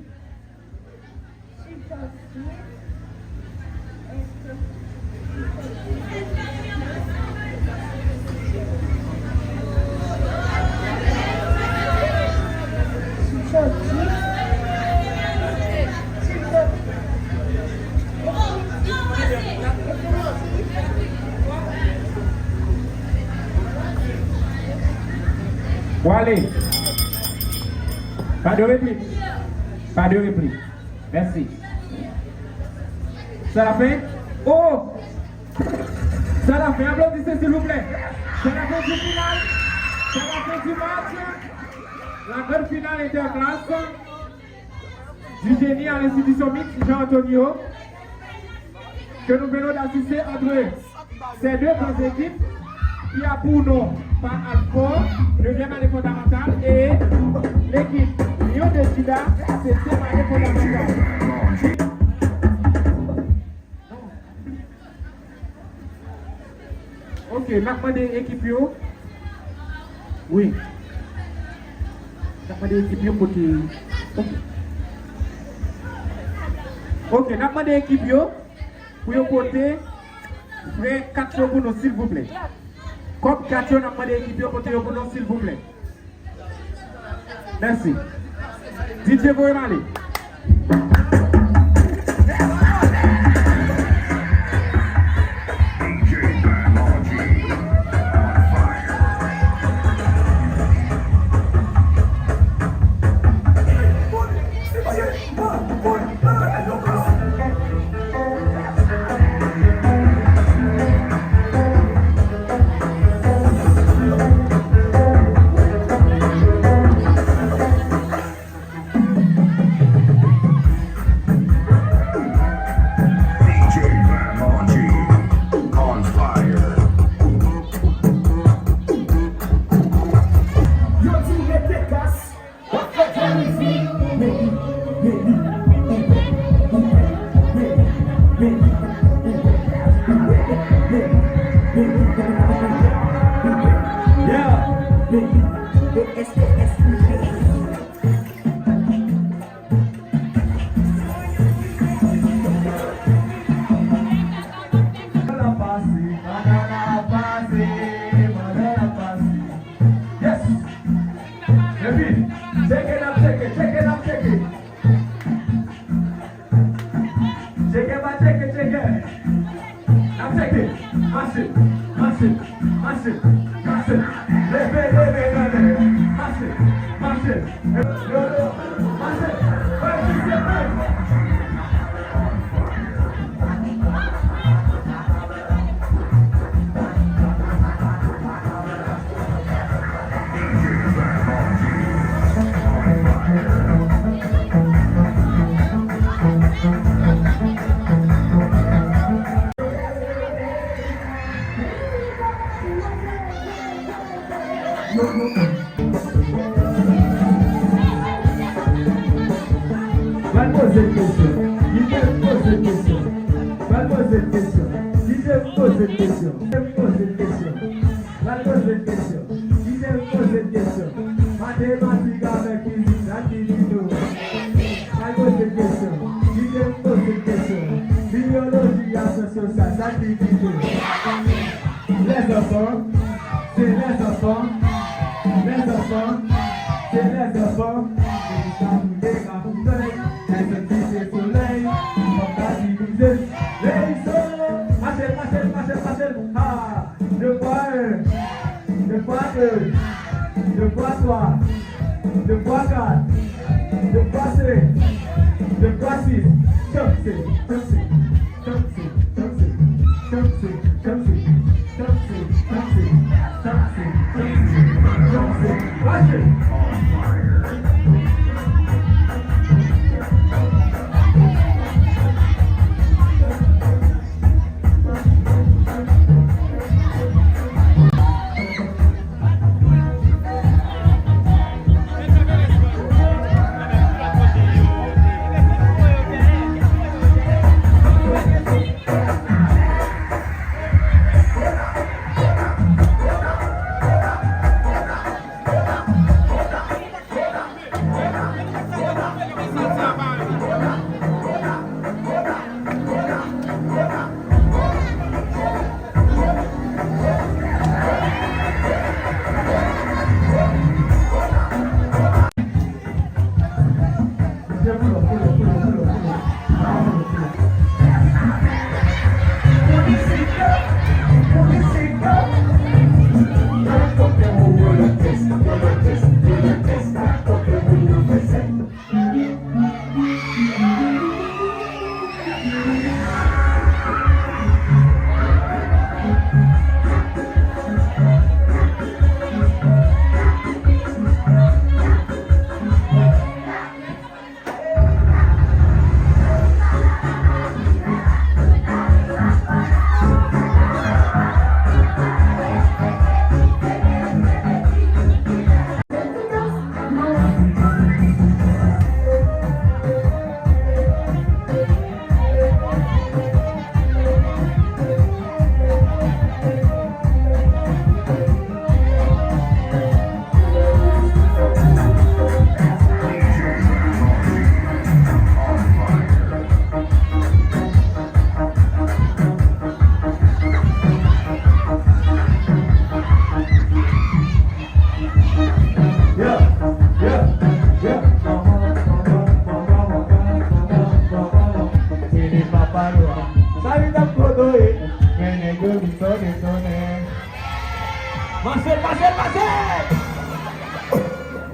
Bon, allez. Pas de réplique. Pas de réplique. Merci. C'est la fin? Oh! C'est la fin. Applaudissez s'il vous plaît. C'est la fin du final. C'est la fin du match. La grande finale interclasse du génie à l'institution mixte Jean-Antonio que nous venons d'assister entre ces deux grandes équipes qui a pour nom par Alfort, 9e année fondamentale, et l'équipe Lyon de Gida, 7e année fondamentale. Ok, maintenant des équipes. Oui. N'a pas d'équipe pour qui. Ok, n'a pas d'équipe pour porter 4 pour nous, s'il vous plaît. Comme 4 n'a pas d'équipe pour porter pour nous, s'il vous plaît. Merci. DJ Boemali.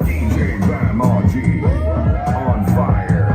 DJ Bam RG on fire.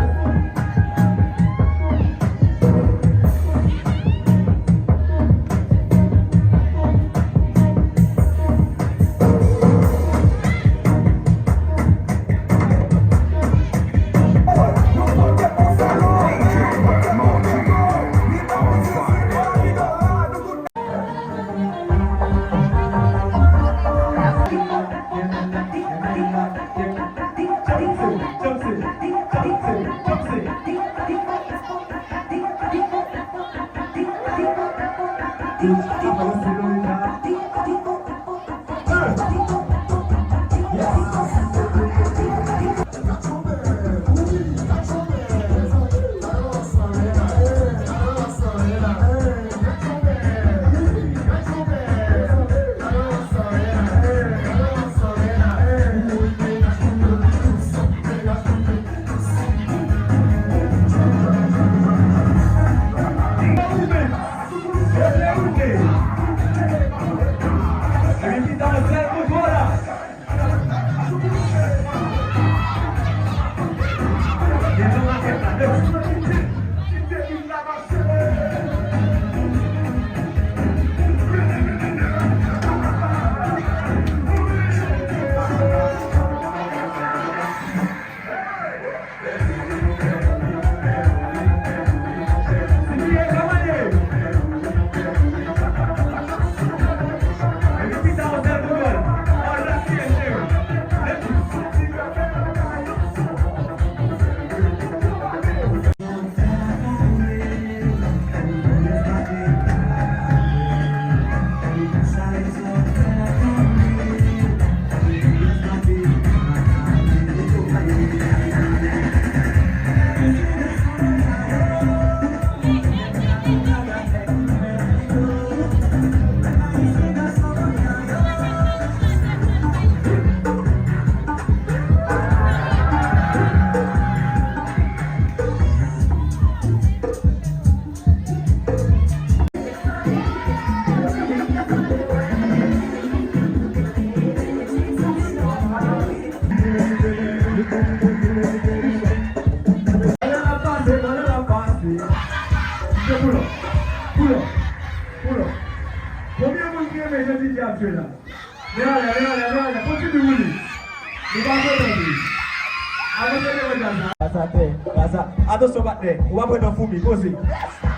Attention maintenant, on va prendre un fourmi, posez.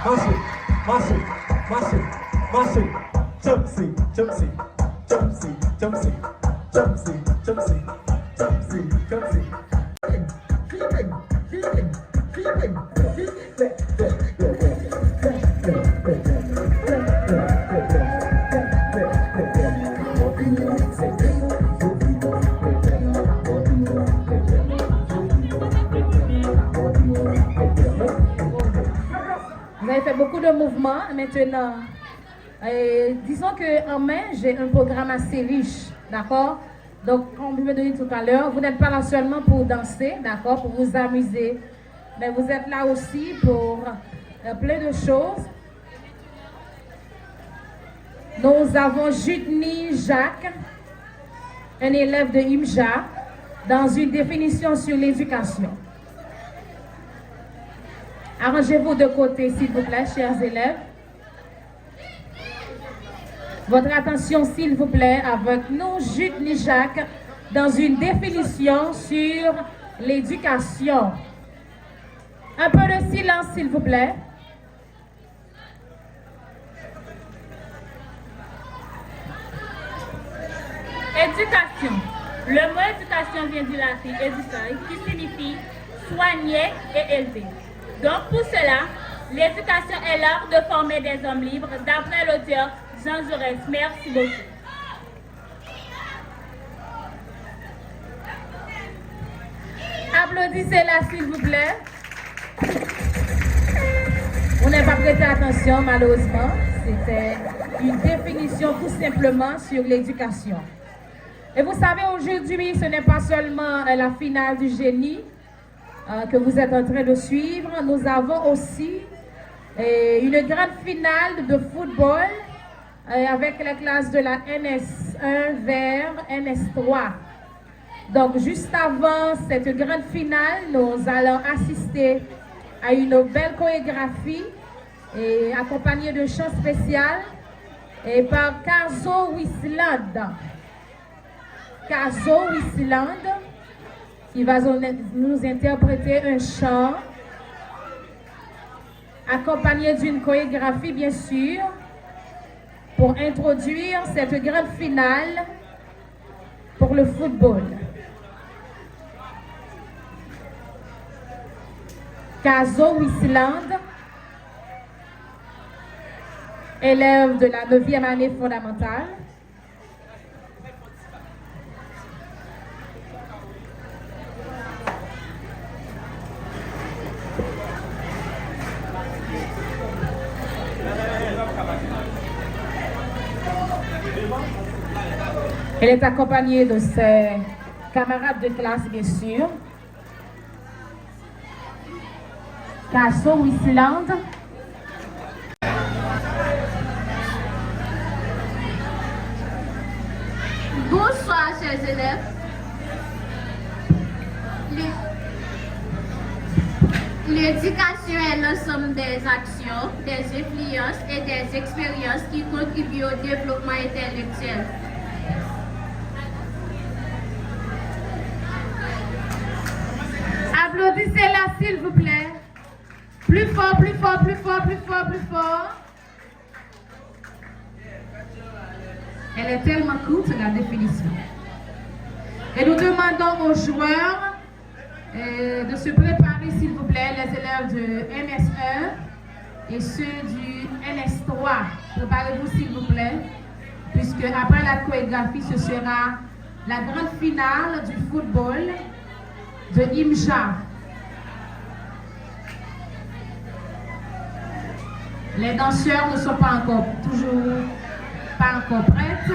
Marchez. Jumpsy. Vous avez fait beaucoup de mouvements maintenant. Disons qu'en main, j'ai un programme assez riche, d'accord? Donc, comme je vous l'ai dit tout à l'heure, vous n'êtes pas là seulement pour danser, d'accord, pour vous amuser, mais vous êtes là aussi pour plein de choses. Nous avons Jutni Jacques, un élève de IMJA, dans une définition sur l'éducation. Arrangez-vous de côté, s'il vous plaît, chers élèves. Votre attention, s'il vous plaît, avec nous, Jutni Jacques, dans une définition sur l'éducation. Un peu de silence, s'il vous plaît. Éducation. Le mot éducation vient du latin educare, qui signifie soigner et élever. Donc pour cela, l'éducation est l'art de former des hommes libres, d'après l'auteur Jean Jaurès. Merci beaucoup. Applaudissez-la, s'il vous plaît. On n'a pas prêté attention, malheureusement. C'était une définition tout simplement sur l'éducation. Et vous savez, aujourd'hui, ce n'est pas seulement la finale du génie que vous êtes en train de suivre. Nous avons aussi une grande finale de football avec les classes de la NS1 vers NS3. Donc, juste avant cette grande finale, nous allons assister à une belle chorégraphie et accompagnée de chants spéciaux et par Kazo Wisland. Kazo Wisland qui va nous interpréter un chant accompagné d'une chorégraphie, bien sûr, pour introduire cette grande finale pour le football. Kazo Wisland, élève de la 9e année fondamentale. Elle est accompagnée de ses camarades de classe, bien sûr. Kazo Wisland. Bonsoir, chers élèves. L'éducation est l'ensemble des actions, des influences et des expériences qui contribuent au développement intellectuel. Applaudissez-la, s'il vous plaît. Plus fort, plus fort, plus fort, plus fort, plus fort. Elle est tellement courte, la définition. Et nous demandons aux joueurs de se préparer, s'il vous plaît, les élèves de NS1 et ceux du NS3. Préparez-vous, s'il vous plaît, puisque après la chorégraphie, ce sera la grande finale du football de IMJA. Les danseurs ne sont pas encore prêtes.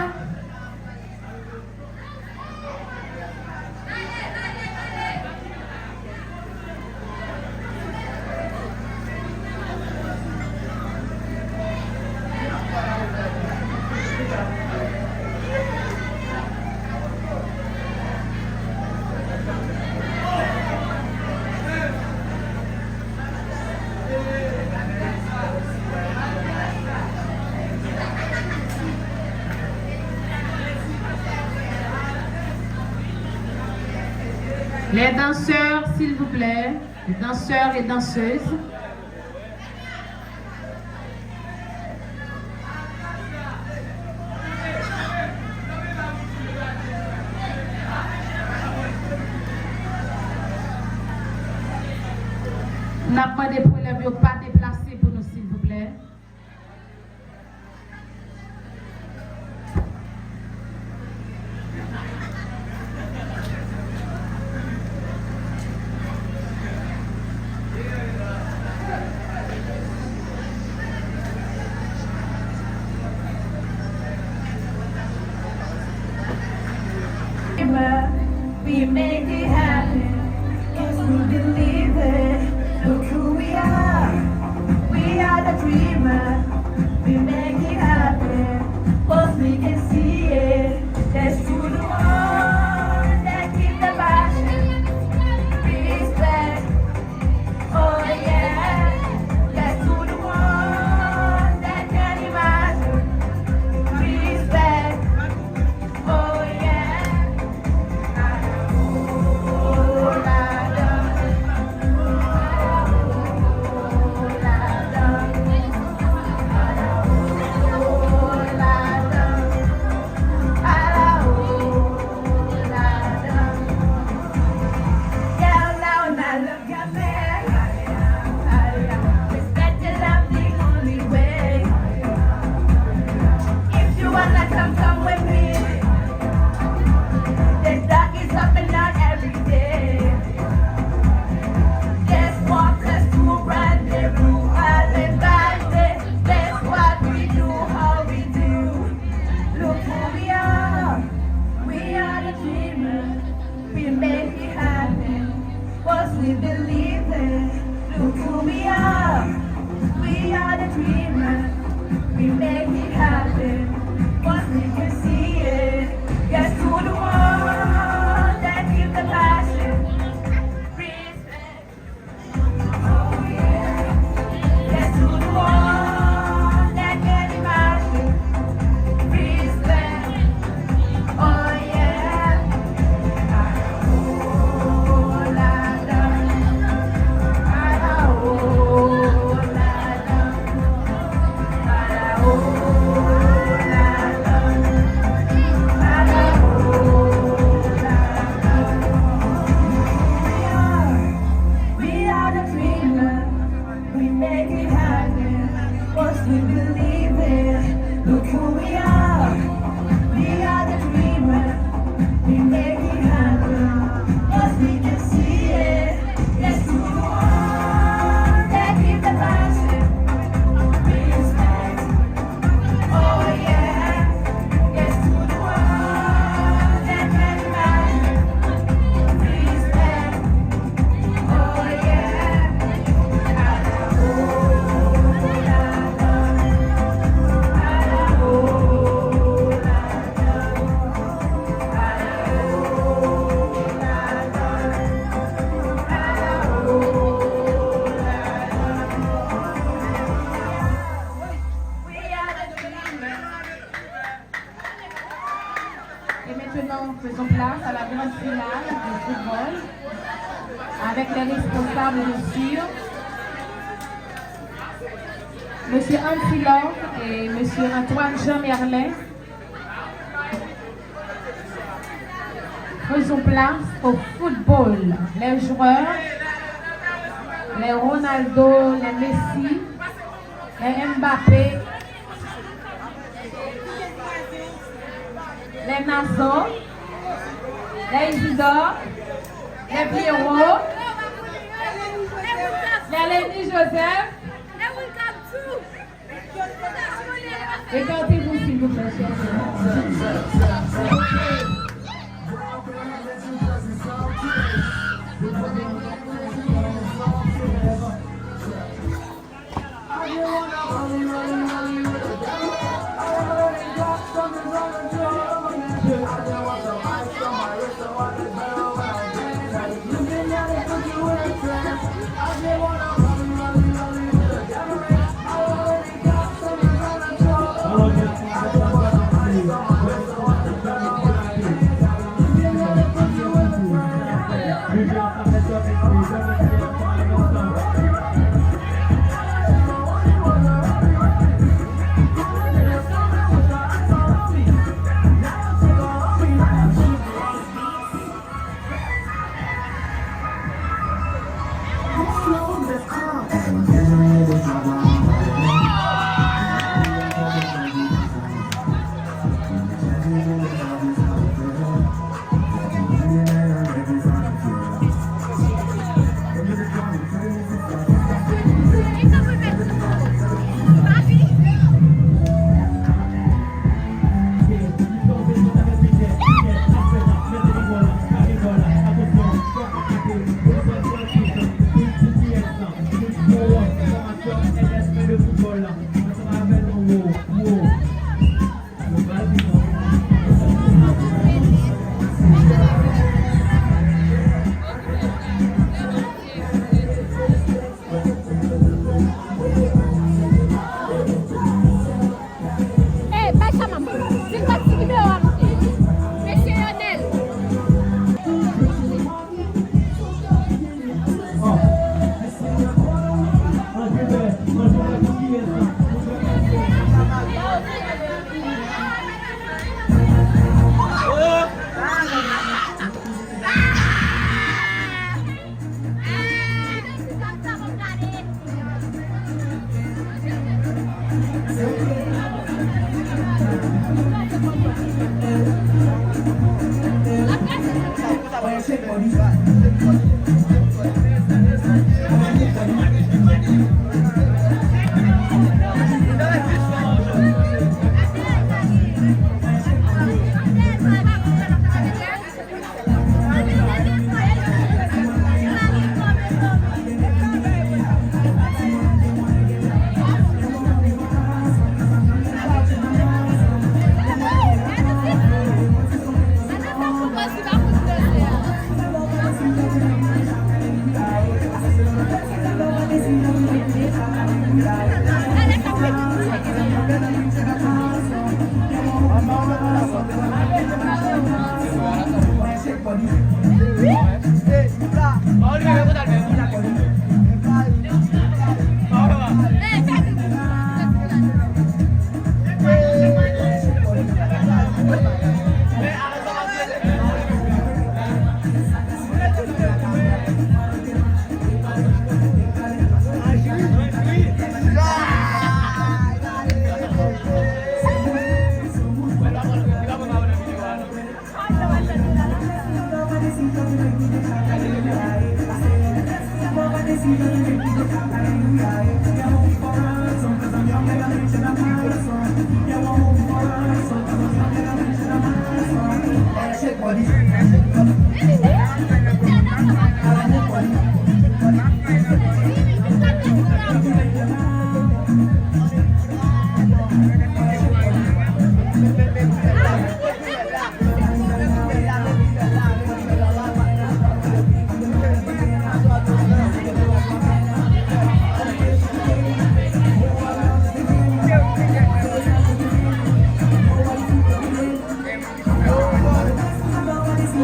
Les danseurs, s'il vous plaît, les danseurs et danseuses. On n'a pas de problème, il ne faut pas déplacer pour nous, s'il vous plaît. We make it happen, yes we believe it. Look who we are the dreamers. We make it happen, cause we can see it. Let's do the one that keep the passion, respect, oh yeah. Let's do the one that can imagine, respect, oh yeah. We believe it. Look who we are the dreamers. We make it happen. avec les responsables, bien sûr. Monsieur Antilon et Monsieur Antoine Jean Merlin. Faisons place au football. Les joueurs, les Ronaldo, les Messi, les Mbappé, les Nassau, les Isidore, les Pierrot, les Lenny Joseph. Écartez-vous s'il vous plaît,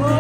Oh,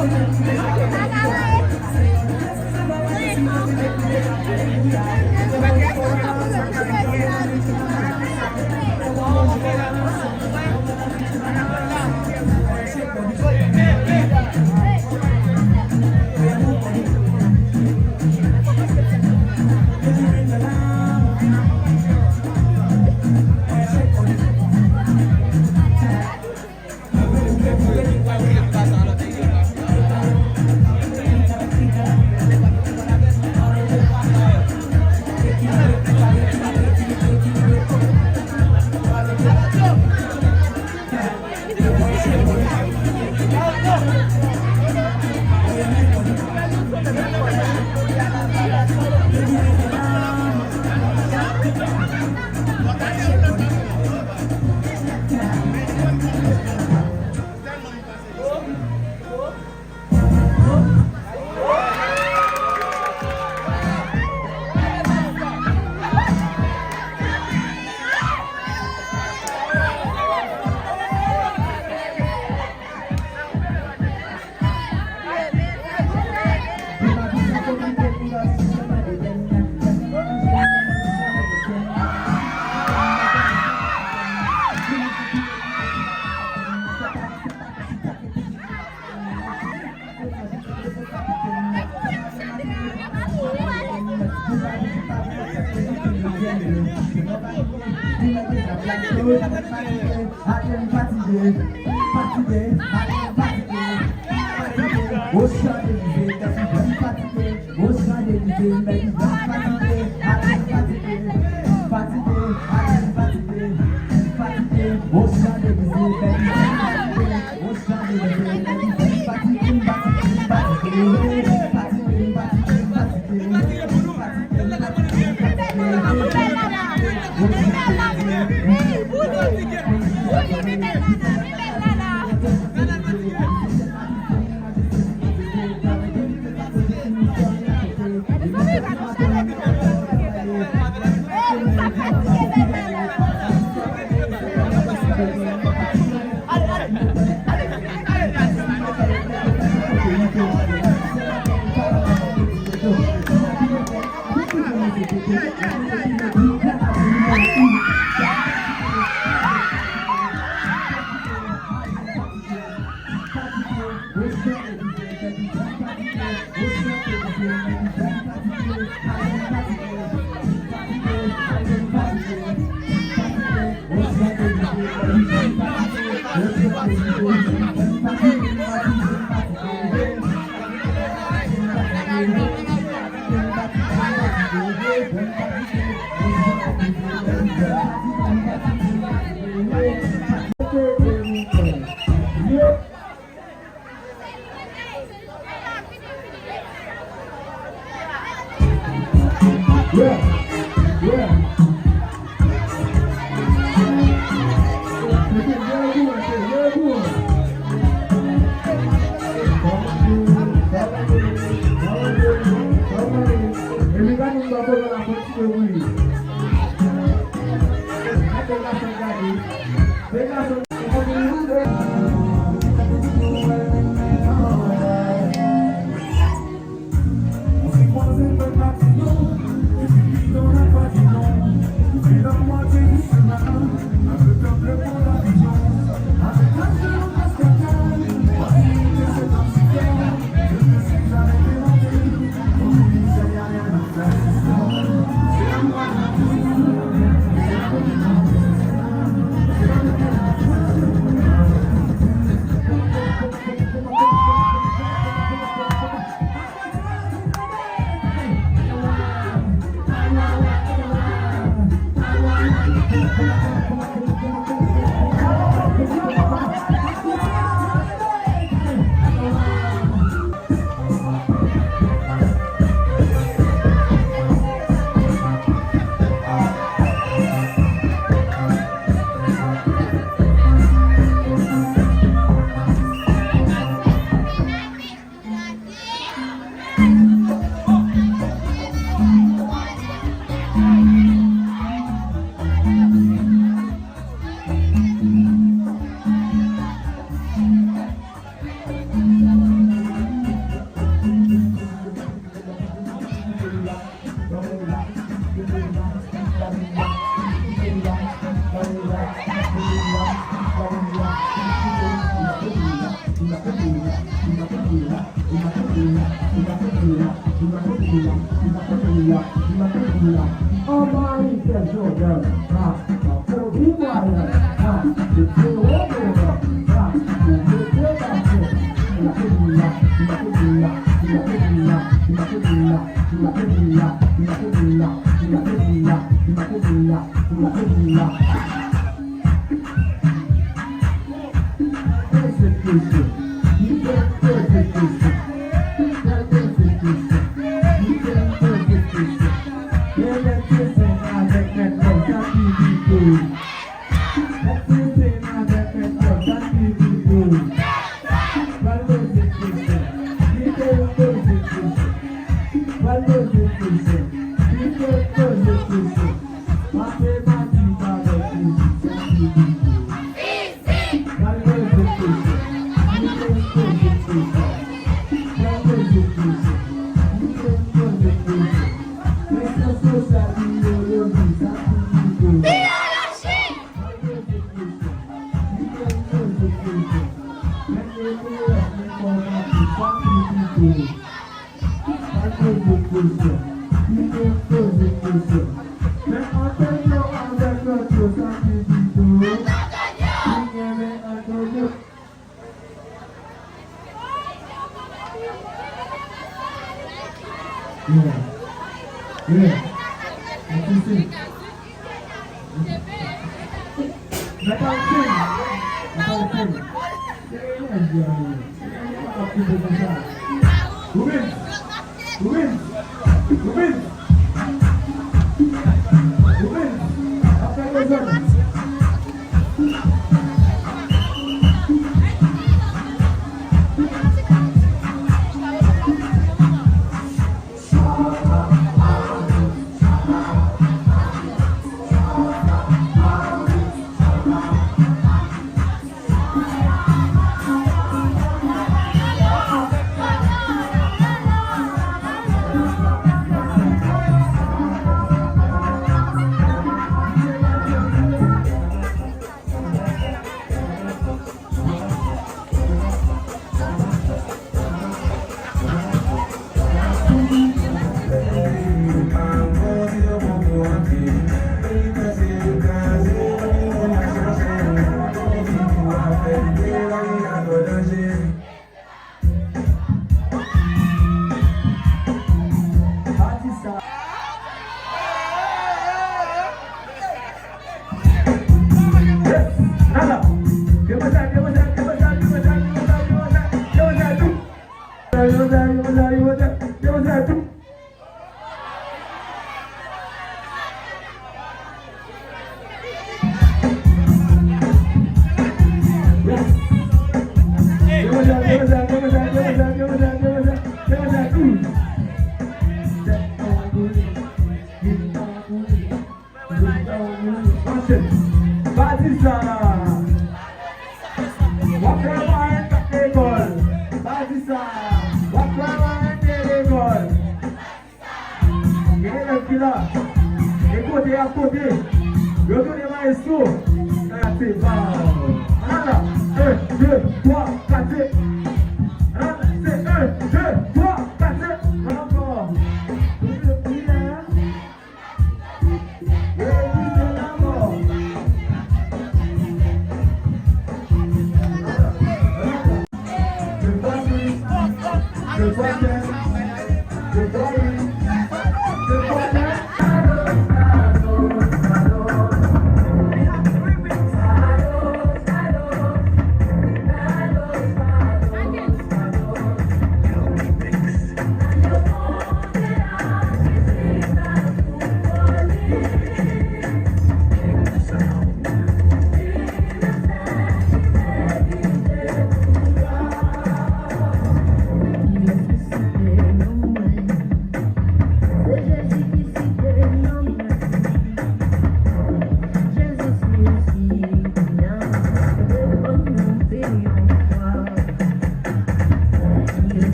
Bye.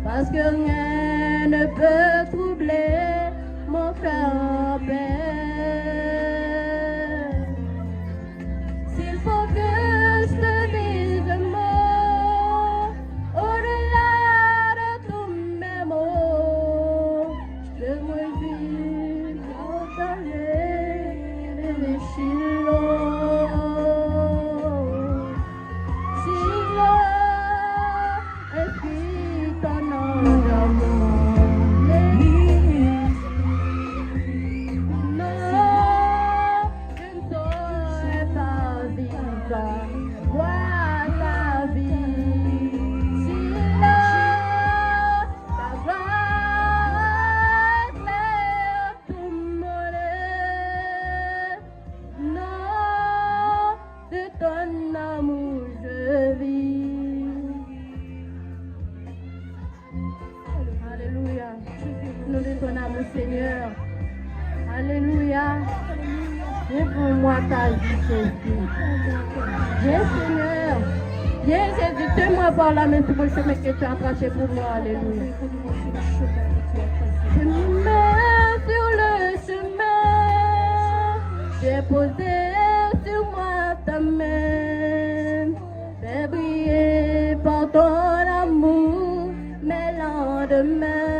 Parce que rien ne peut troubler mon cœur en paix. S'il faut que je te dise un mot, au-delà de tous mes mots, je me dis partager les chilots. Seigneur, alléluia, viens pour moi ta vie, Jésus. Viens, Seigneur, viens, Jésus, tiens-moi par la main sur le chemin que tu as tracé pour moi, alléluia. Je me mets sur le chemin, j'ai posé sur moi ta main, fais briller par ton amour mes lendemains.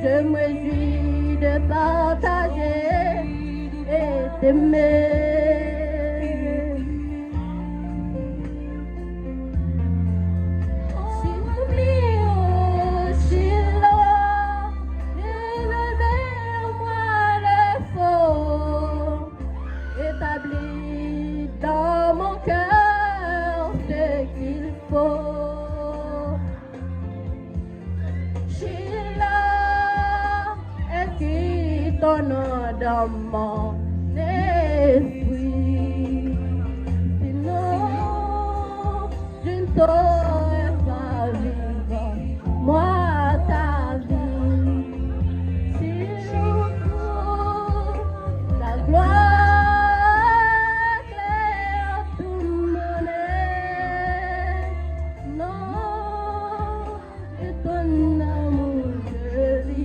Je me réjouis de partager et d'aimer. S'il m'oublie au Shiloh, élevez-moi le faux, établis dans mon cœur ce qu'il faut. Ton nom dans mon esprit, sinon je ne saurais pas vivre moi ta vie. Si je trouve la gloire claire tout mon être, non, et ton amour je vis.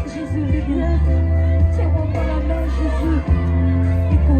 Jésus, Bible, tiens-moi par la main, Jésus, et qu'on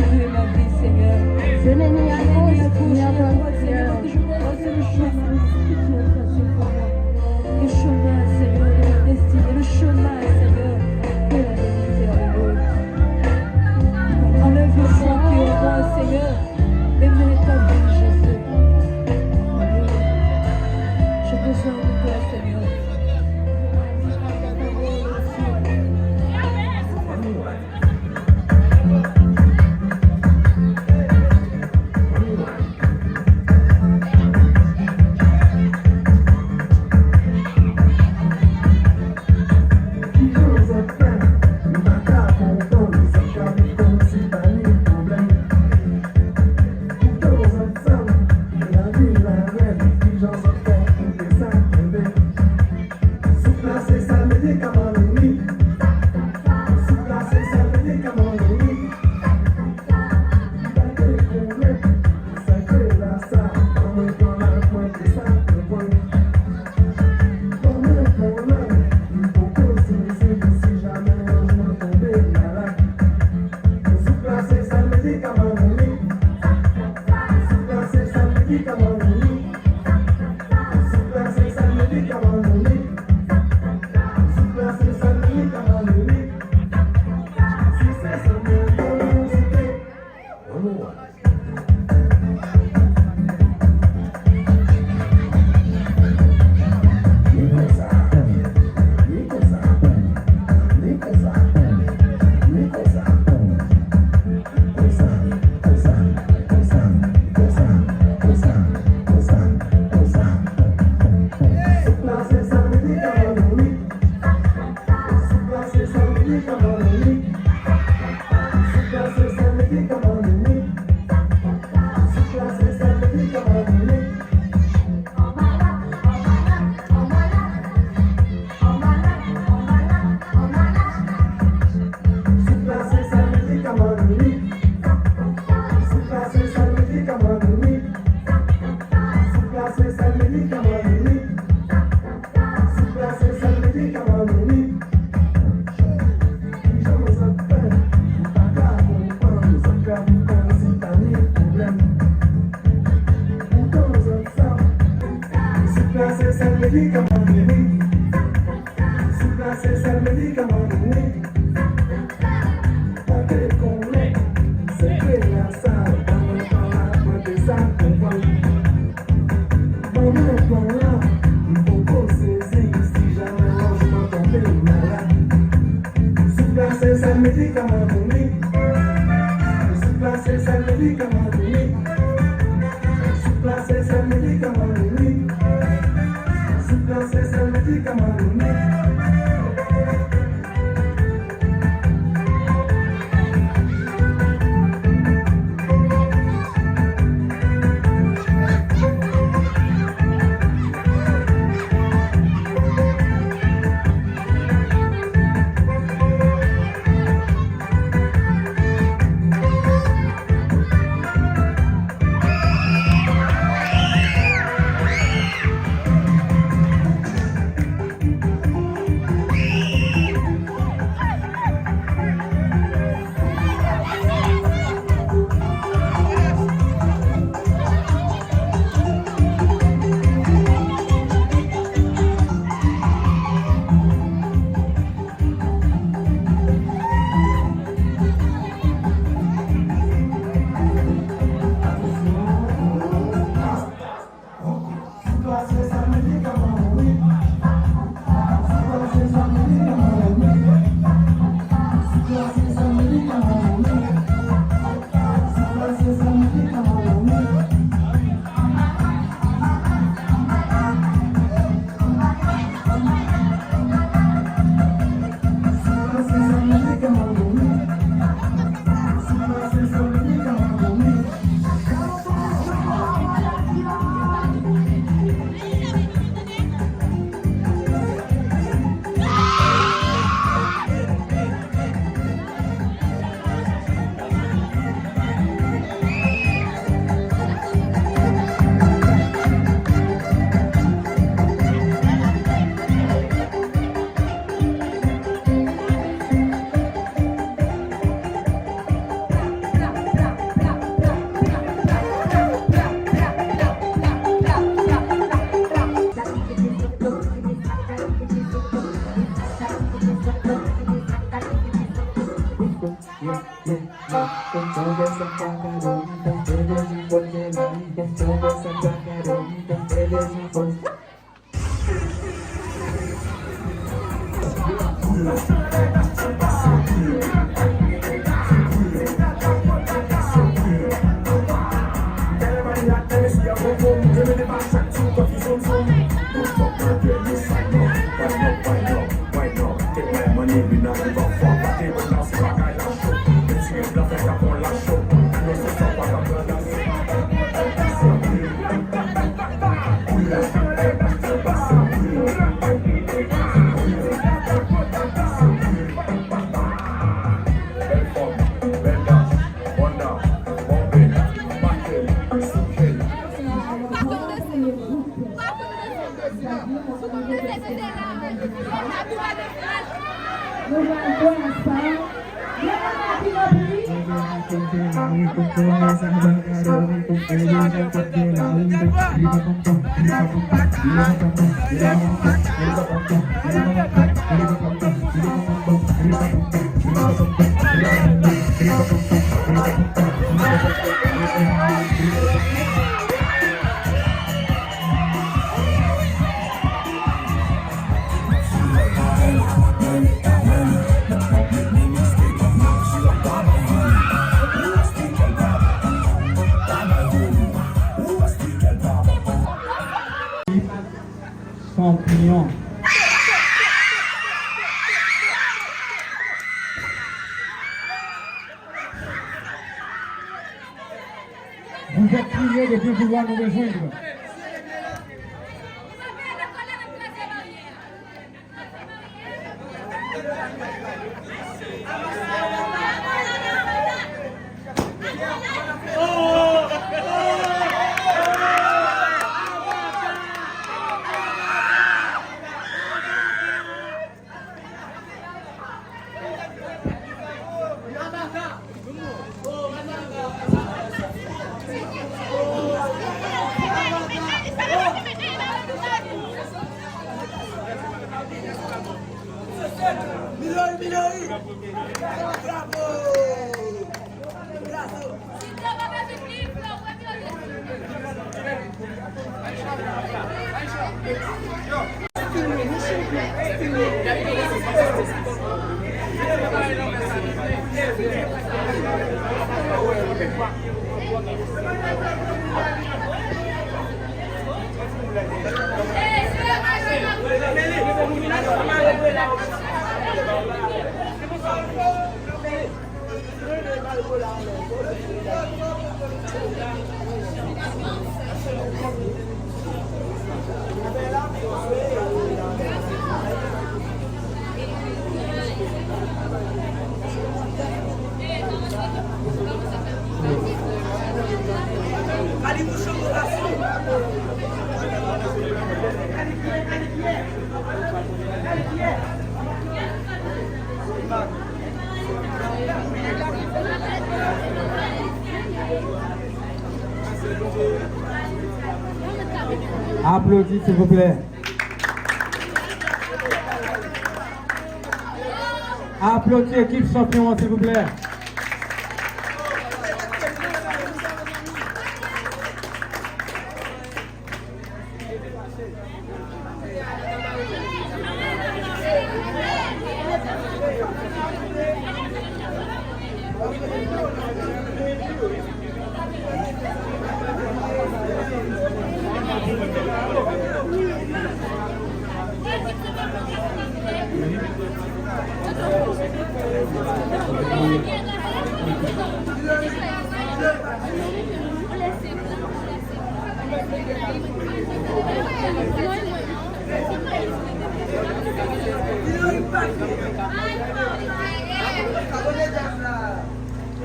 Champignon. Vous êtes priés de bien vouloir nous rejoindre. Applaudissez s'il vous plaît. Applaudissez équipe champion s'il vous plaît.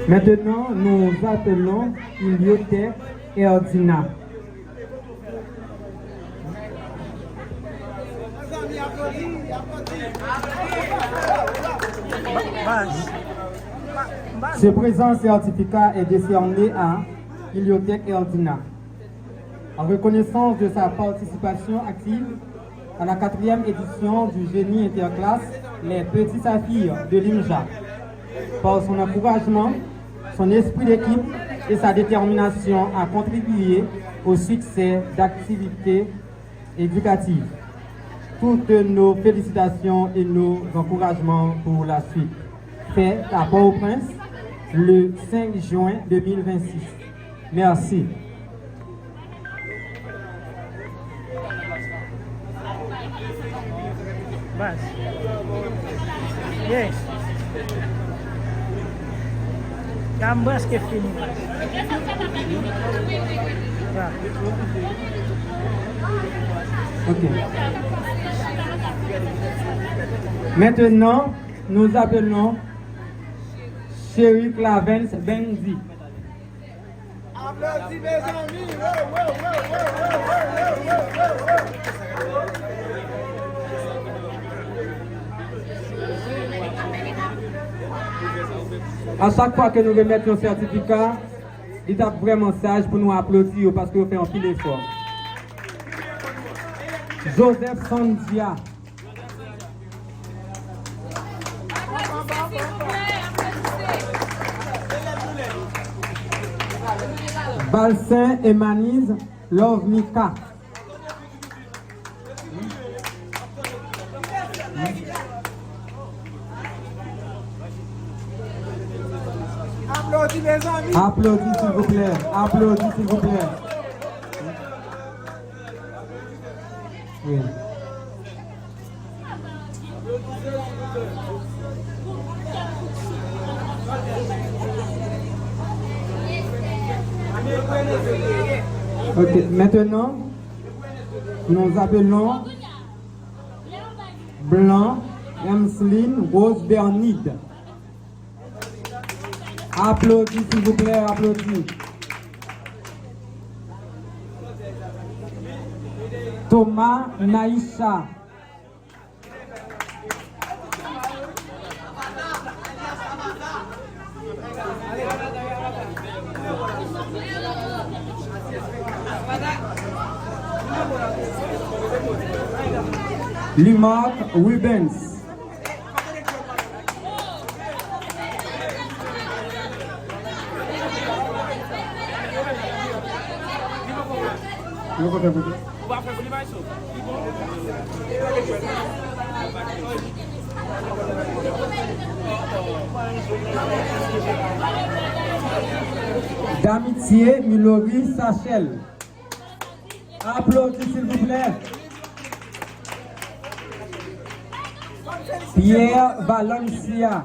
Maintenant, nous appelons Iliothèque et Ordina. Ce présent certificat est décerné à Iliothèque et Ordina en reconnaissance de sa participation active à la 4e édition du génie interclasse Les Petits Saphirs de l'IMJA. Par son encouragement, son esprit d'équipe et sa détermination à contribuer au succès d'activités éducatives. Toutes nos félicitations et nos encouragements pour la suite. Fait à Port-au-Prince le 5 juin 2026. Merci. Yes. Gambas que fini. Ok. Maintenant, nous appelons Chéri Clavens Benzi. Applaudis mes amis. À chaque fois que nous remettons un certificat, il est vraiment sage pour nous applaudir parce que nous faisons un pile d'efforts. Joseph Sandia. Balsin Emanise Love Mika. Applaudis mes amis. Applaudis s'il vous plaît. Applaudis s'il vous plaît. Oui. Ok, maintenant, nous appelons Blanc Emsline Rose Bernide. Applaudis s'il vous plaît, applaudis. Thomas Naïcha. Limark Rubens. Vous pouvez vous dire. D'amitié, Milori Sachel. Applaudissez s'il vous plaît. Pierre Valencia.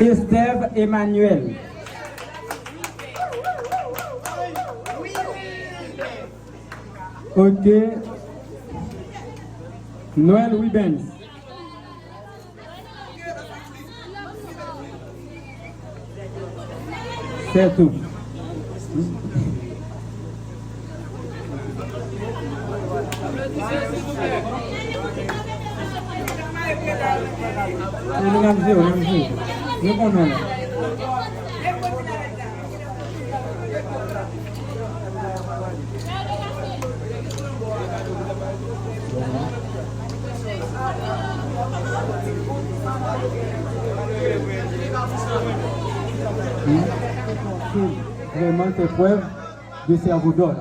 Esteve Emmanuel. Ok. Noël Wibens. C'est tout. Vraiment fait preuve de cerveau d'or.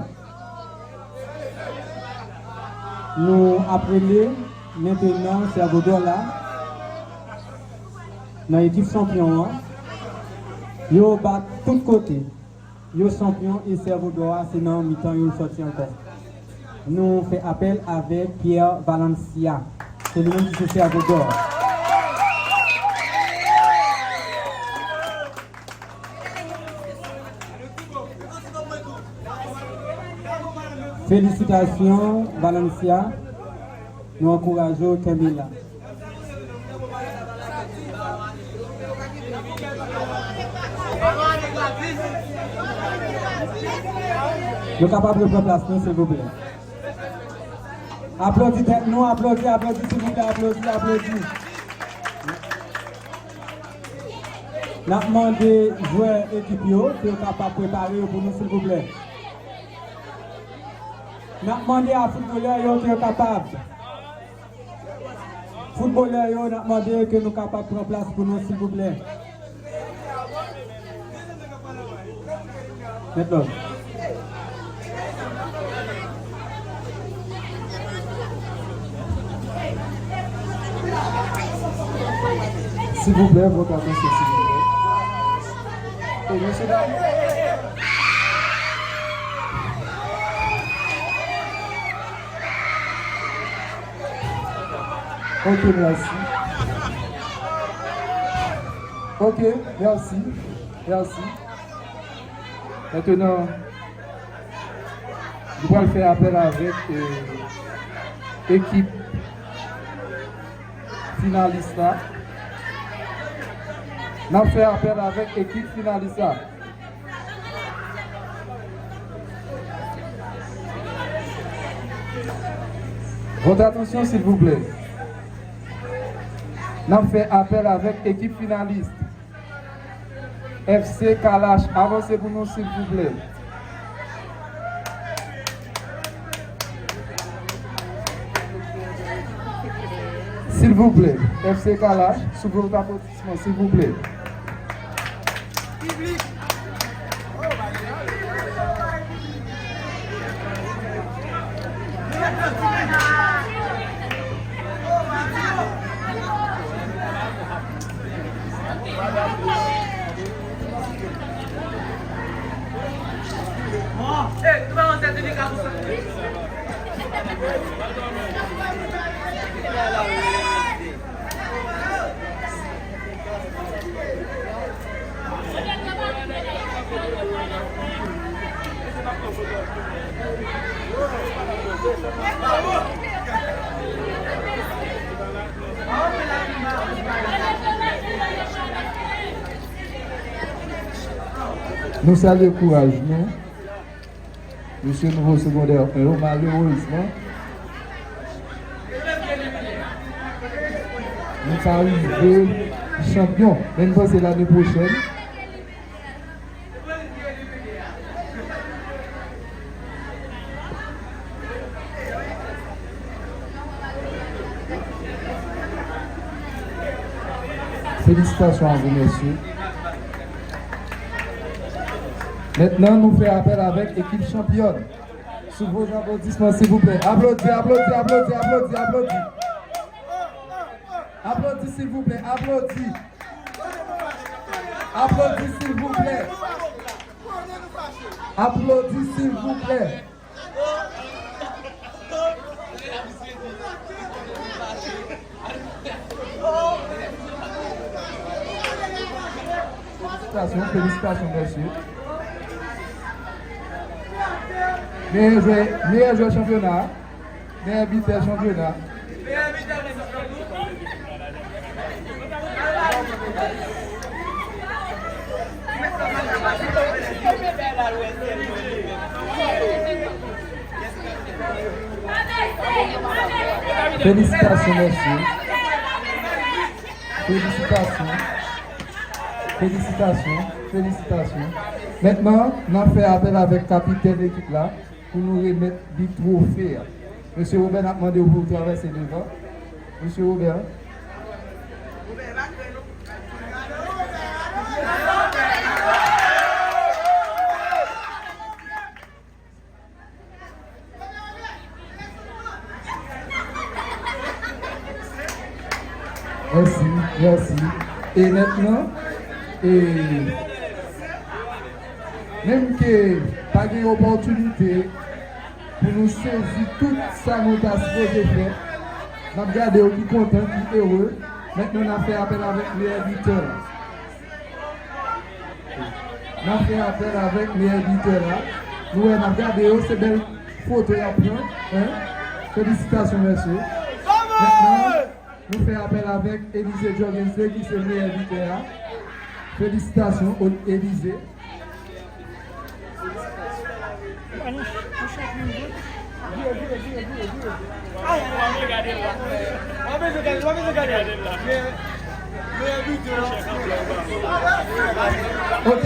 Nous apprenons maintenant cerveau d'or là dans l'équipe champion. Yo bat tout côté. Yo champion et cerveau d'or c'est dans mi-temps yo sorti encore. Nous fait appel avec Pierre Valencia. C'est lui-même qui fait cerveau d'or. Félicitations Valencia, nous encourageons Camilla. Nous sommes capables de prendre place, s'il vous plaît. Applaudissez, nous applaudissez, applaudissez, s'il vous plaît, applaudissez, applaudissez. Nous avons demandé aux joueurs équipe qui sont capables de préparer pour nous, s'il vous plaît. Nous avons demandé à footballeurs qui sont capables. Footballeurs, nous avons demandé que nous sommes capables de prendre place pour nous, s'il vous plaît. Maintenant. S'il vous plaît, votre attention, s'il vous plaît. Et monsieur, ok, merci. Ok, merci. Merci. Maintenant, nous allons faire appel avec l'équipe finaliste. Nous allons faire appel avec l'équipe finaliste. Votre attention, s'il vous plaît. Nous allons faire appel avec l'équipe finaliste. FC Kalash, avancez pour nous, s'il vous plaît. S'il vous plaît, FC Kalash, sous votre applaudissement, s'il vous plaît. Nous saluons le courage, non? Monsieur nouveau secondaire, malheureusement, nous sommes arrivés champions, même pas c'est l'année prochaine. Félicitations à vous, messieurs. Maintenant, nous faisons appel avec l'équipe championne. Sous vos applaudissements, s'il vous plaît. Applaudissez, applaudissez, applaudissez, applaudissez, applaudissez. Applaudissez, s'il vous plaît, applaudissez. Applaudissez, s'il vous plaît. Applaudissez, s'il vous plaît. Félicitations, félicitations, messieurs. Meilleur joueur championnat, meilleur buteur championnat. Félicitations, messieurs. Félicitations. Félicitations. Félicitations. Maintenant, on a fait appel avec le capitaine de l'équipe là pour nous remettre du trophée. Monsieur Robert a demandé pour traverser devant. Monsieur Robert. Merci, merci. Et maintenant, même que pas d'opportunité pour nous saisir tout ça nous a supposé faire, nous avons gardé qui content, qui heureux. Maintenant, on a fait appel avec les éditeurs. On a fait appel avec les éditeurs là. Nous avons gardé ces belles photos à prendre. Félicitations, messieurs. Maintenant, nous faisons appel avec Élisée Jorgensen qui est le meilleur éditeur. Félicitations, Élisée. Ok.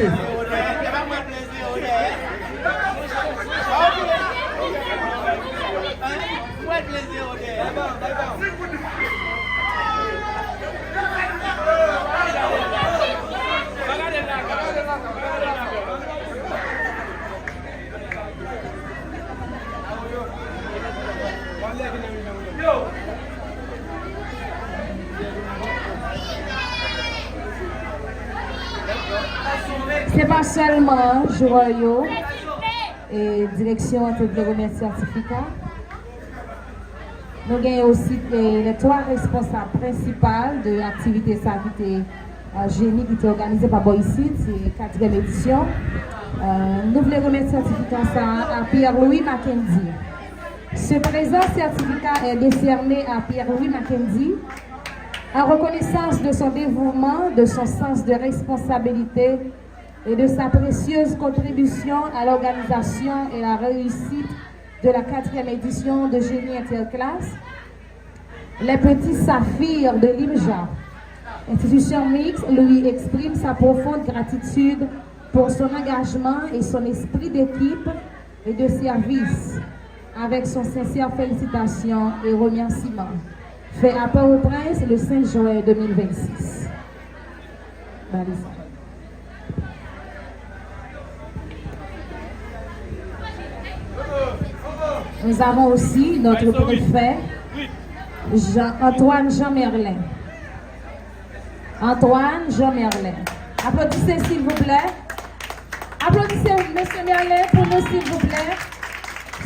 C'est pas seulement joueurs et direction entre les remettre certificats. Nous avons aussi les trois responsables principaux de l'activité santé génie qui est organisée par Boycid, c'est la 4e édition. Nous voulons remettre certificat à Pierre-Louis Mackenzie. Ce présent certificat est décerné à Pierre-Louis Mackenzie en reconnaissance de son dévouement, de son sens de responsabilité et de sa précieuse contribution à l'organisation et la réussite de la 4e édition de Génie Interclasse, les petits saphirs de l'IMJA. Institution mixte lui exprime sa profonde gratitude pour son engagement et son esprit d'équipe et de service, avec son sincère félicitations et remerciements. Fait à Port-au-Prince le 5 juin 2026. Balisa. Nous avons aussi notre préfet, Antoine Jean Merlin. Antoine Jean Merlin. Applaudissez s'il vous plaît. Applaudissez M. Merlin pour nous s'il vous plaît.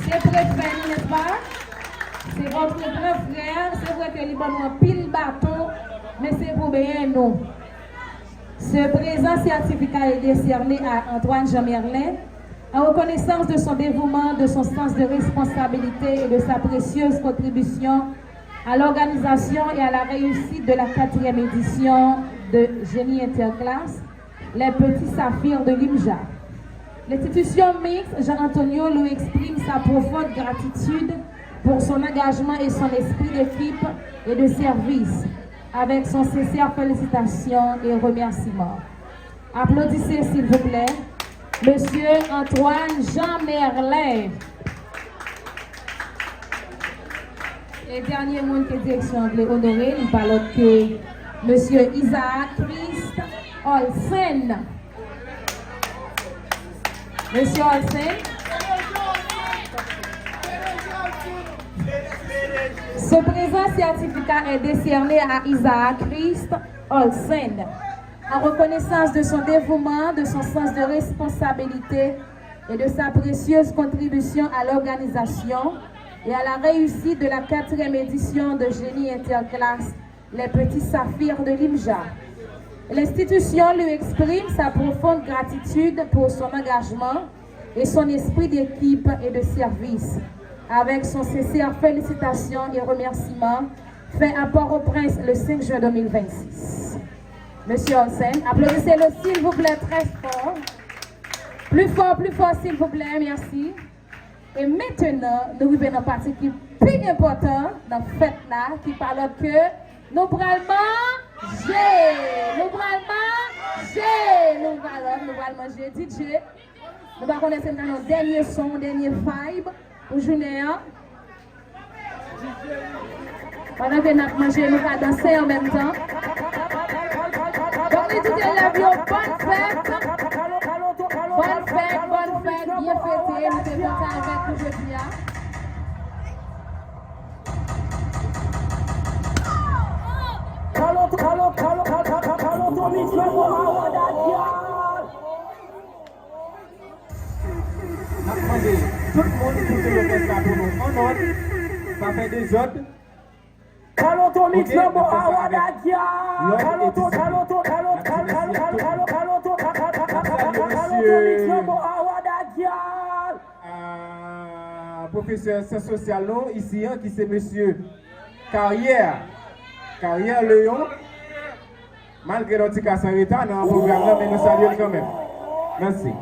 C'est préfet, n'est-ce pas? C'est votre grand frère. C'est vrai que Liban pile bateau, mais c'est pour bien nous. Ce présent certificat est décerné à Antoine Jean Merlin en reconnaissance de son dévouement, de son sens de responsabilité et de sa précieuse contribution à l'organisation et à la réussite de la 4e édition de Génie Interclasse, les petits saphirs de l'IMJA. L'institution mixte Jean-Antonio lui exprime sa profonde gratitude pour son engagement et son esprit d'équipe et de service, avec son sincère félicitations et remerciements. Applaudissez s'il vous plaît, Monsieur Antoine Jean Merlin. Et dernier mot que direction voulait honorer, il parle que Monsieur Isaac Christ Olsen. Monsieur Olsen. Ce présent certificat est décerné à Isaac Christ Olsen en reconnaissance de son dévouement, de son sens de responsabilité et de sa précieuse contribution à l'organisation et à la réussite de la 4e édition de Génie Interclasse Les Petits Saphirs de l'IMJA. L'institution lui exprime sa profonde gratitude pour son engagement et son esprit d'équipe et de service. Avec son sincère félicitations et remerciements, fait à Port-au-Prince le 5 juin 2026. Monsieur Olsen, applaudissez-le s'il vous plaît très fort. Plus fort s'il vous plaît, merci. Et maintenant, nous arrivons dans la partie qui est plus importante dans la fête là, qui parle que nous allons manger. Nous allons manger. DJ, nous allons connaître notre dernier son, dernier vibe pour journée. Pendant que nous manger, nous allons danser en même temps. Donc, les DJ lève bonne fête. Bonne fête, bien fêtée. Nous sommes contents avec vous aujourd'hui. Tout le monde qui fait le test pour nous en ordre, ça fait des autres. Professeur social non ici qui c'est monsieur Carrière Léon, malgré notre cas en retard dans le programme mais nous saluons quand même. Merci.